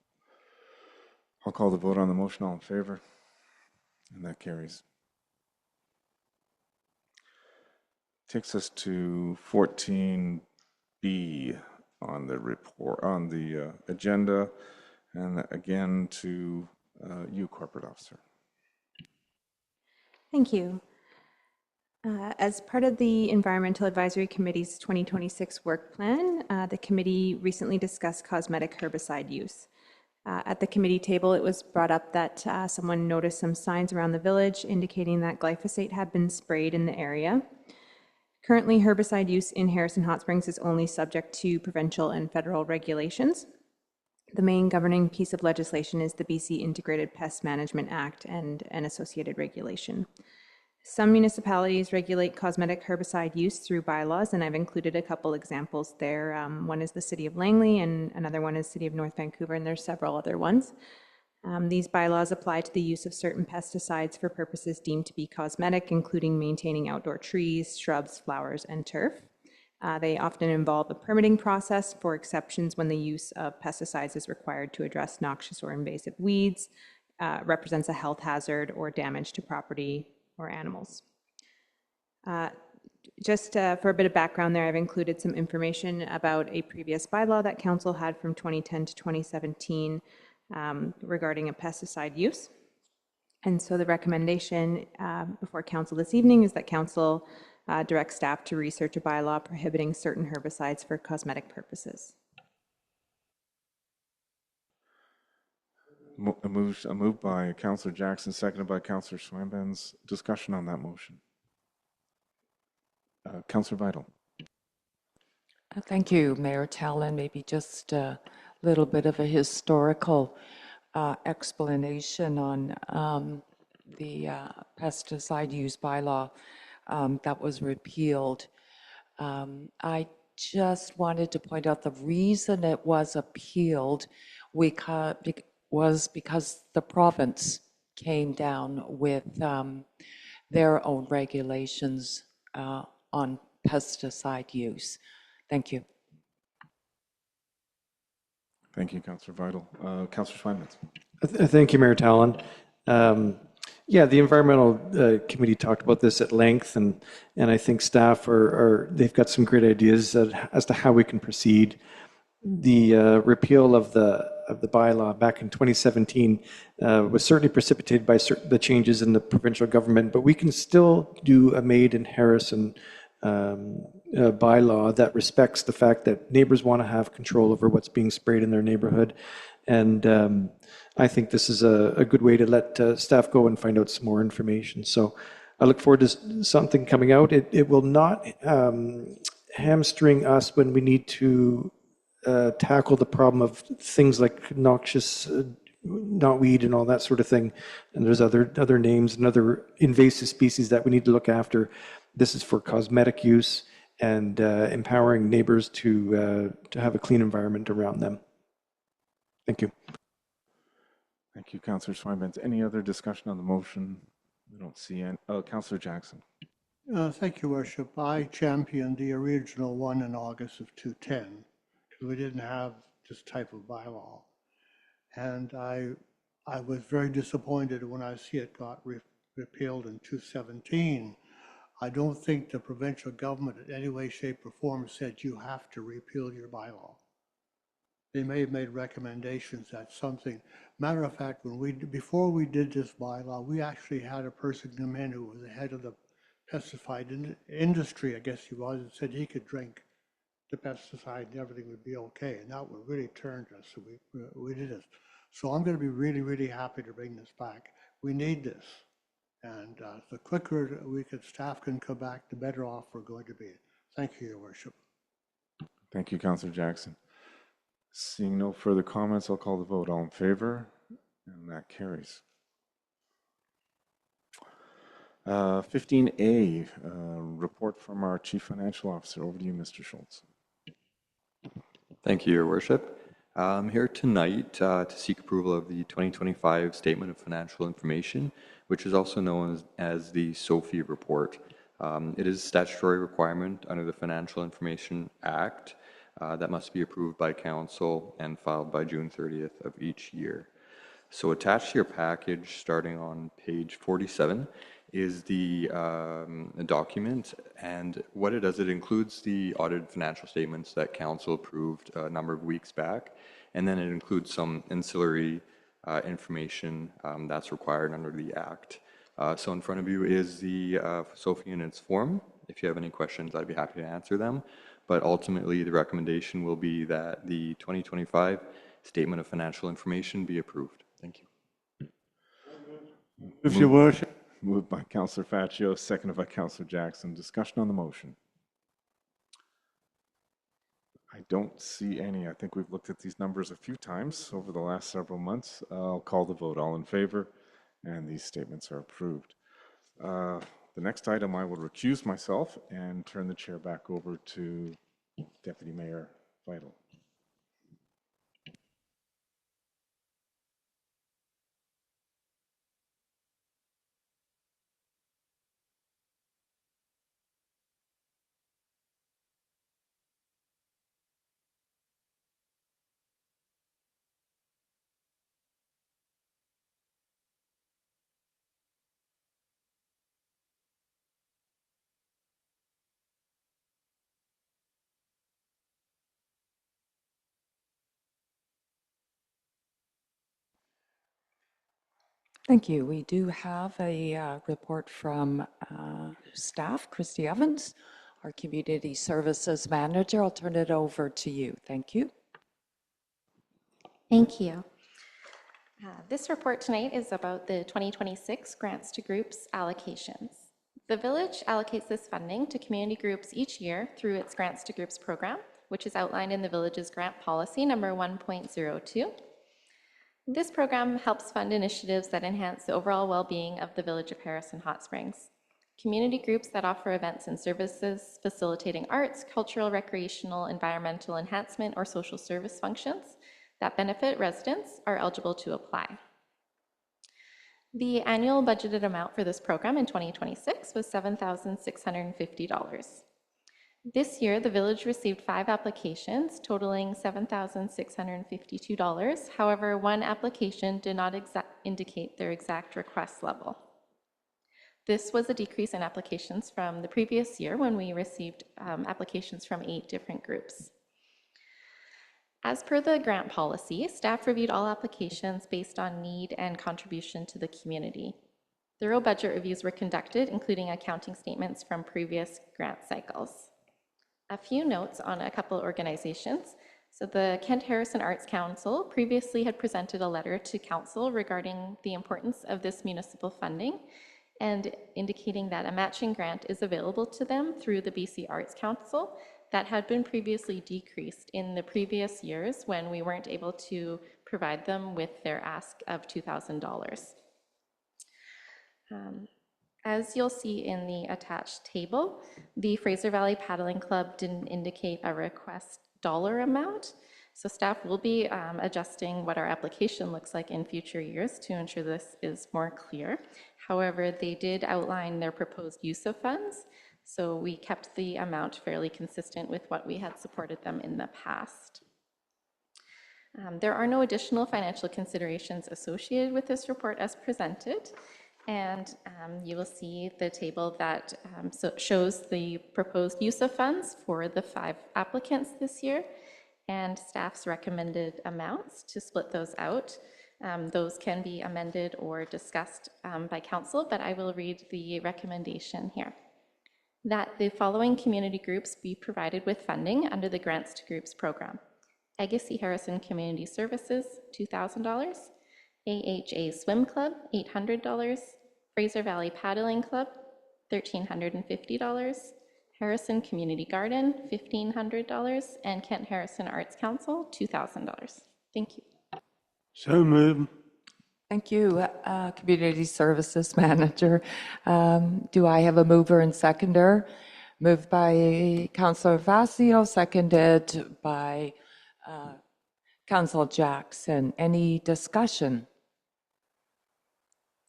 I'll call the vote on the motion. All in favor? And that carries. Takes us to 14B on the report, on the agenda, and again to you, Corporate Officer. Thank you. As part of the Environmental Advisory Committee's 2026 work plan, the committee recently discussed cosmetic herbicide use. At the committee table, it was brought up that someone noticed some signs around the village indicating that glyphosate had been sprayed in the area. Currently, herbicide use in Harrison Hot Springs is only subject to provincial and federal regulations. The main governing piece of legislation is the BC Integrated Pest Management Act and an associated regulation. Some municipalities regulate cosmetic herbicide use through bylaws, and I've included a couple examples there. One is the City of Langley, and another one is City of North Vancouver, and there's several other ones. These bylaws apply to the use of certain pesticides for purposes deemed to be cosmetic, including maintaining outdoor trees, shrubs, flowers, and turf. They often involve a permitting process for exceptions when the use of pesticides is required to address noxious or invasive weeds, represents a health hazard, or damage to property or animals. Just for a bit of background there, I've included some information about a previous bylaw that Council had from 2010 to 2017 regarding a pesticide use. And so the recommendation before Council this evening is that Council direct staff to research a bylaw prohibiting certain herbicides for cosmetic purposes. A move by Councillor Jackson, seconded by Councillor Swinban's. Discussion on that motion. Councillor Vital. Thank you, Mayor Tallon. Maybe just a little bit of a historical explanation on the pesticide use bylaw that was repealed. I just wanted to point out the reason it was appealed was because the province came down with their own regulations on pesticide use. Thank you. Thank you, Councillor Vital. Councillor Swinban. Thank you, Mayor Tallon. Yeah, the environmental committee talked about this at length, and I think staff they've got some great ideas as to how we can proceed. The repeal of the bylaw back in 2017 was certainly precipitated by the changes in the provincial government, but we can still do a Made in Harrison bylaw that respects the fact that neighbors want to have control over what's being sprayed in their neighborhood. And I think this is a good way to let staff go and find out some more information. So I look forward to something coming out. It will not hamstring us when we need to tackle the problem of things like noxious knotweed and all that sort of thing. And there's other names and other invasive species that we need to look after. This is for cosmetic use and empowering neighbors to have a clean environment around them. Thank you. Thank you, Councillor Swinban. Any other discussion on the motion? We don't see any. Councillor Jackson. Thank you, Worship. I championed the original one in August of 2010 because we didn't have this type of bylaw. And I was very disappointed when I see it got repealed in 2017. I don't think the provincial government in any way, shape, or form said you have to repeal your bylaw. They may have made recommendations that something. Matter of fact, before we did this bylaw, we actually had a person come in who was the head of the pesticide industry, I guess he was, and said he could drink the pesticide and everything would be okay. And that would really turn us. So we did this. So I'm going to be really, really happy to bring this back. We need this. And the quicker staff can come back, the better off we're going to be. Thank you, Your Worship. Thank you, Councillor Jackson. Seeing no further comments, I'll call the vote. All in favor? And that carries. 15A, report from our Chief Financial Officer. Over to you, Mr. Schultz. Thank you, Your Worship. I'm here tonight to seek approval of the 2025 Statement of Financial Information, which is also known as the SOFI report. It is a statutory requirement under the Financial Information Act that must be approved by Council and filed by June 30th of each year. So attached to your package, starting on page 47, is the document, and what it does, it includes the audited financial statements that Council approved a number of weeks back, and then it includes some ancillary information that's required under the Act. So in front of you is the SOFI in its form. If you have any questions, I'd be happy to answer them, but ultimately the recommendation will be that the 2025 Statement of Financial Information be approved. Thank you. Move, Your Worship. Moved by Councillor Faccio, seconded by Councillor Jackson. Discussion on the motion. I don't see any. I think we've looked at these numbers a few times over the last several months. I'll call the vote. All in favor? And these statements are approved. The next item, I will recuse myself and turn the chair back over to Deputy Mayor Vital. Thank you. We do have a report from staff, Christy Evans, our Community Services Manager. I'll turn it over to you. Thank you. Thank you. This report tonight is about the 2026 Grants to Groups allocations. The Village allocates this funding to community groups each year through its Grants to Groups program, which is outlined in the Village's grant policy number 1.02. This program helps fund initiatives that enhance the overall well-being of the Village of Harrison Hot Springs. Community groups that offer events and services facilitating arts, cultural, recreational, environmental enhancement, or social service functions that benefit residents are eligible to apply. The annual budgeted amount for this program in 2026 was $7,650. This year, the Village received 5 applications totaling $7,652. However, one application did not indicate their exact request level. This was a decrease in applications from the previous year when we received applications from 8 different groups. As per the grant policy, staff reviewed all applications based on need and contribution to the community. Thorough budget reviews were conducted, including accounting statements from previous grant cycles. A few notes on a couple of organizations. So the Kent Harrison Arts Council previously had presented a letter to Council regarding the importance of this municipal funding and indicating that a matching grant is available to them through the BC Arts Council that had been previously decreased in the previous years when we weren't able to provide them with their ask of $2,000. As you'll see in the attached table, the Fraser Valley Paddling Club didn't indicate a request dollar amount, so staff will be adjusting what our application looks like in future years to ensure this is more clear. However, they did outline their proposed use of funds, so we kept the amount fairly consistent with what we had supported them in the past. There are no additional financial considerations associated with this report as presented. And you will see the table that shows the proposed use of funds for the 5 applicants this year and staff's recommended amounts to split those out. Those can be amended or discussed by council, but I will read the recommendation here. That the following community groups be provided with funding under the Grants to Groups program. Agassiz Harrison Community Services, $2,000. AHA Swim Club, $800. Fraser Valley Paddling Club, $1,350. Harrison Community Garden, $1,500, and Kent Harrison Arts Council, $2,000. Thank you. So moved. Thank you, Community Services Manager. Do I have a mover and seconder? Moved by Councillor Facio, seconded by Councillor Jackson. Any discussion?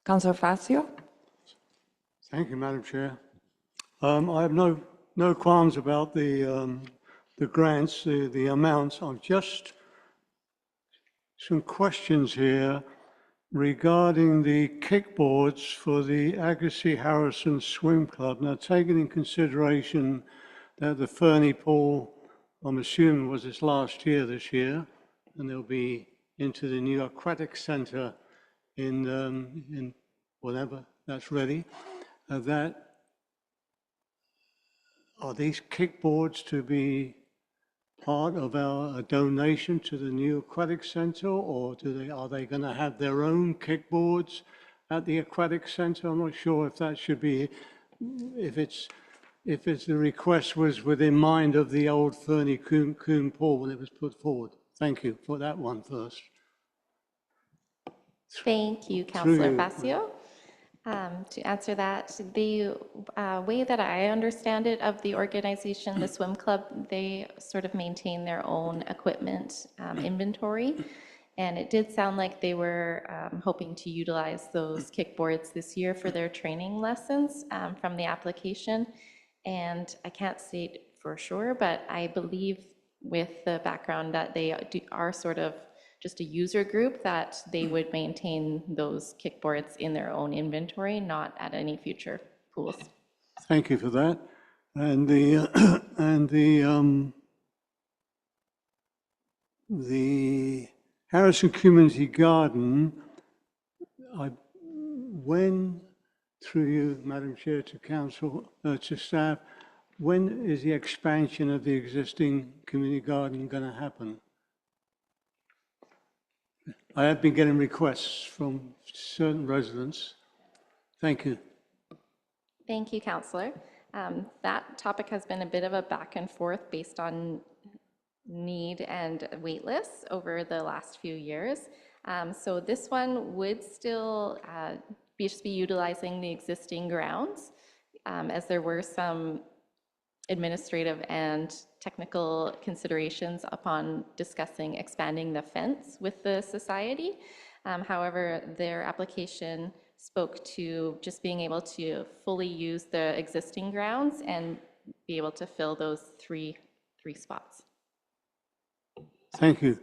Councillor Facio? Thank you, Madam Chair. I have no qualms about the grants, the amounts. I've just some questions here regarding the kickboards for the Agassiz Harrison Swim Club. Now, taking in consideration that the Fernie Pool, I'm assuming, was its last year this year, and they'll be into the new aquatic center in whenever that's ready. Are these kickboards to be part of a donation to the new aquatic center, or are they going to have their own kickboards at the aquatic center? I'm not sure if that should be, if the request was within mind of the old Fernie Coombe Pool when it was put forward. Thank you for that one first. Thank you, Councillor Facio. To answer that, the way that I understand it of the organization, the swim club, they sort of maintain their own equipment inventory. And it did sound like they were hoping to utilize those kickboards this year for their training lessons from the application. And I can't state for sure, but I believe with the background that they are sort of just a user group, that they would maintain those kickboards in their own inventory, not at any future pools. Thank you for that. And the Harrison Community Garden, when, through you, Madam Chair, to Council, to staff, when is the expansion of the existing community garden going to happen? I have been getting requests from certain residents. Thank you. Thank you, Councillor. That topic has been a bit of a back and forth based on need and wait lists over the last few years. So this one would still just be utilizing the existing grounds, as there were some administrative and technical considerations upon discussing expanding the fence with the society. However, their application spoke to just being able to fully use the existing grounds and be able to fill those three spots. Thank you.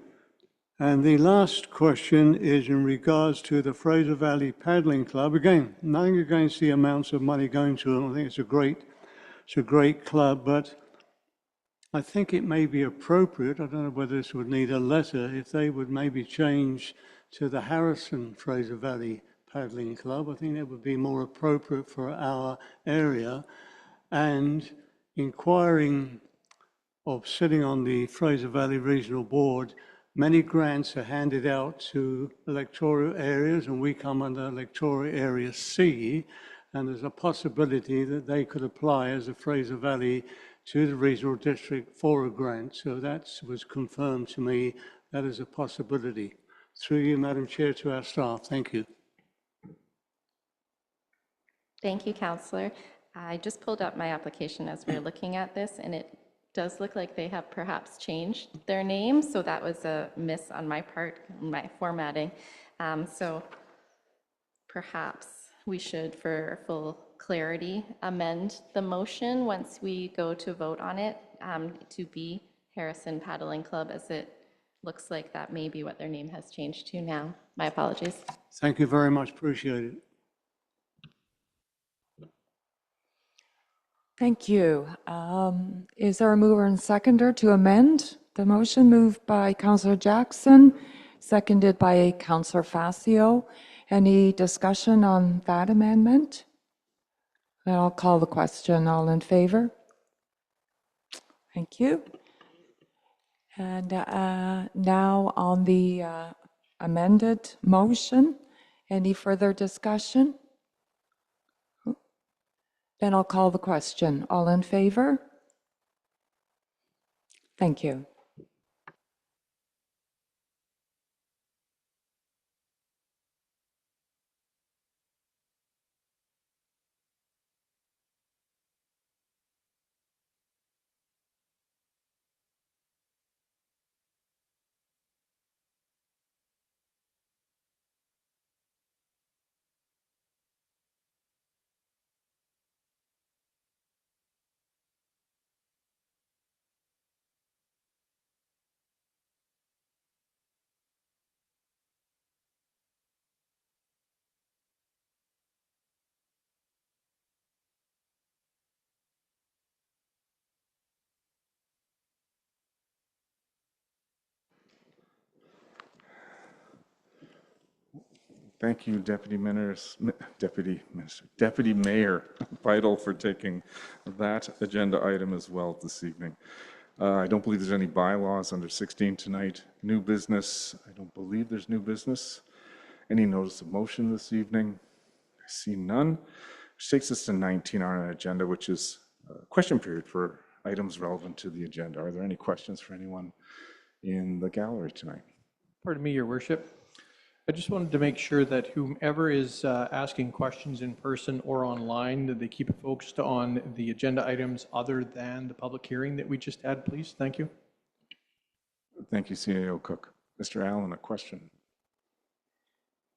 And the last question is in regards to the Fraser Valley Paddling Club. Again, nothing against the amounts of money going to them. I think it's a great club, but I think it may be appropriate, I don't know whether this would need a letter, if they would maybe change to the Harrison Fraser Valley Paddling Club. I think that would be more appropriate for our area. And inquiring of sitting on the Fraser Valley Regional Board, many grants are handed out to electoral areas, and we come under electoral area C, and there's a possibility that they could apply as a Fraser Valley to the regional district for a grant. So that was confirmed to me. That is a possibility. Through you, Madam Chair, to our staff. Thank you. Thank you, Councillor. I just pulled up my application as we were looking at this, and it does look like they have perhaps changed their name. So that was a miss on my part, my formatting. So perhaps we should, for full clarity, amend the motion once we go to vote on it to be Harrison Paddling Club, as it looks like that may be what their name has changed to now. My apologies. Thank you very much. Appreciate it. Thank you. Is there a mover and seconder to amend the motion? Moved by Councillor Jackson, seconded by Councillor Facio. Any discussion on that amendment? Then I'll call the question. All in favor? Thank you. And now on the amended motion, any further discussion? Then I'll call the question. All in favor? Thank you. Thank you, Deputy Mayor Vital, for taking that agenda item as well this evening. I don't believe there's any bylaws under 16 tonight. New business, I don't believe there's new business. Any notice of motion this evening? I see none. Which takes us to 19 on our agenda, which is question period for items relevant to the agenda. Are there any questions for anyone in the gallery tonight? Pardon me, Your Worship. I just wanted to make sure that whomever is asking questions in person or online, that they keep it focused on the agenda items other than the public hearing that we just had, please. Thank you. Thank you, CAO Cook. Mr. Allen, a question.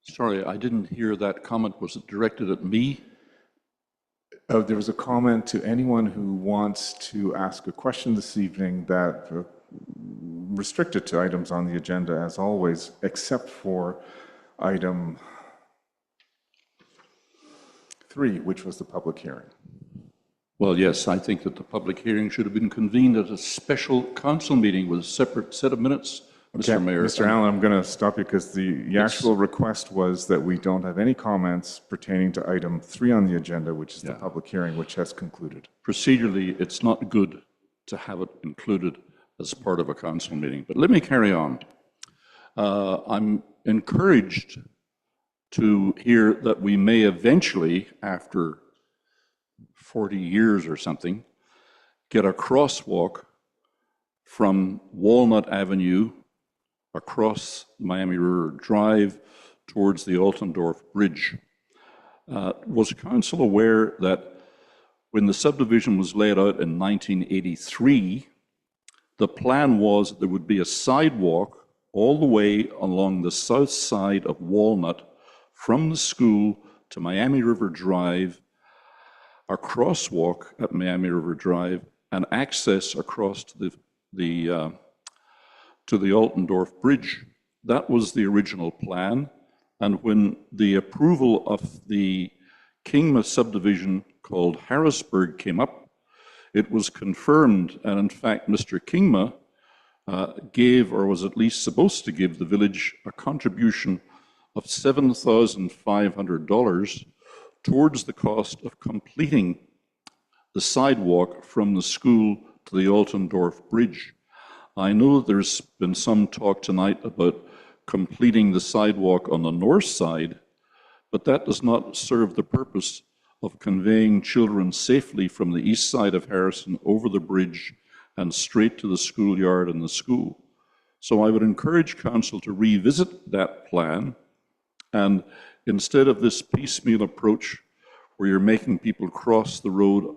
Sorry, I didn't hear that comment. Was it directed at me? There was a comment to anyone who wants to ask a question this evening that restricted to items on the agenda as always, except for item 3, which was the public hearing. Well, yes, I think that the public hearing should have been convened at a special council meeting with a separate set of minutes, Okay, Mr. Mayor. Mr. Allen, I'm going to stop you because the actual request was that we don't have any comments pertaining to item 3 on the agenda, which is the public hearing, which has concluded. Procedurally, it's not good to have it included as part of a council meeting. But let me carry on. I'm encouraged to hear that we may eventually, after 40 years or something, get a crosswalk from Walnut Avenue across Miami River Drive towards the Altendorf Bridge. Was council aware that when the subdivision was laid out in 1983, the plan was that there would be a sidewalk all the way along the south side of Walnut from the school to Miami River Drive, a crosswalk at Miami River Drive, and access across to the Altendorf Bridge. That was the original plan. And when the approval of the Kingma subdivision called Harrisburg came up, it was confirmed, and in fact, Mr. Kingma gave, or was at least supposed to give, the village a contribution of $7,500 towards the cost of completing the sidewalk from the school to the Altendorf Bridge. I know there's been some talk tonight about completing the sidewalk on the north side, but that does not serve the purpose of conveying children safely from the east side of Harrison over the bridge and straight to the schoolyard and the school. So I would encourage council to revisit that plan, and instead of this piecemeal approach where you're making people cross the road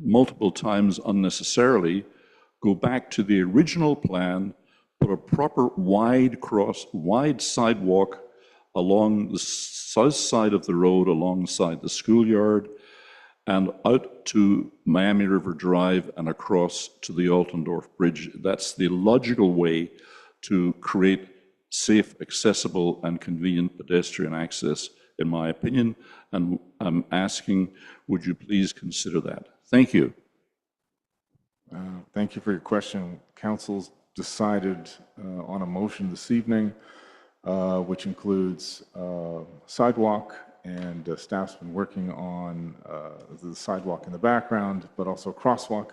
multiple times unnecessarily, go back to the original plan, put a proper wide sidewalk along the south side of the road alongside the schoolyard and out to Miami River Drive and across to the Altendorf Bridge. That's the logical way to create safe, accessible, and convenient pedestrian access, in my opinion. And I'm asking, would you please consider that? Thank you. Thank you for your question. Council's decided on a motion this evening, which includes sidewalk, and staff's been working on the sidewalk in the background, but also crosswalk,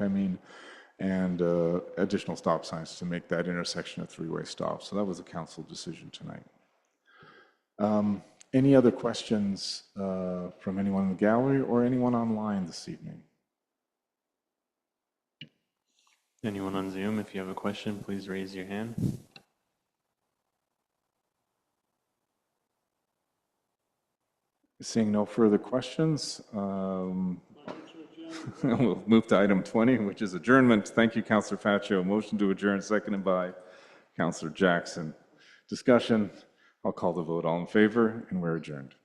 and additional stop signs to make that intersection a three-way stop. So that was a council decision tonight. Any other questions from anyone in the gallery or anyone online this evening? Anyone on Zoom, if you have a question, please raise your hand. Seeing no further questions, we'll move to item 20, which is adjournment. Thank you, Councillor Faccio. Motion to adjourn, seconded by Councillor Jackson. Discussion. I'll call the vote. All in favor, and we're adjourned.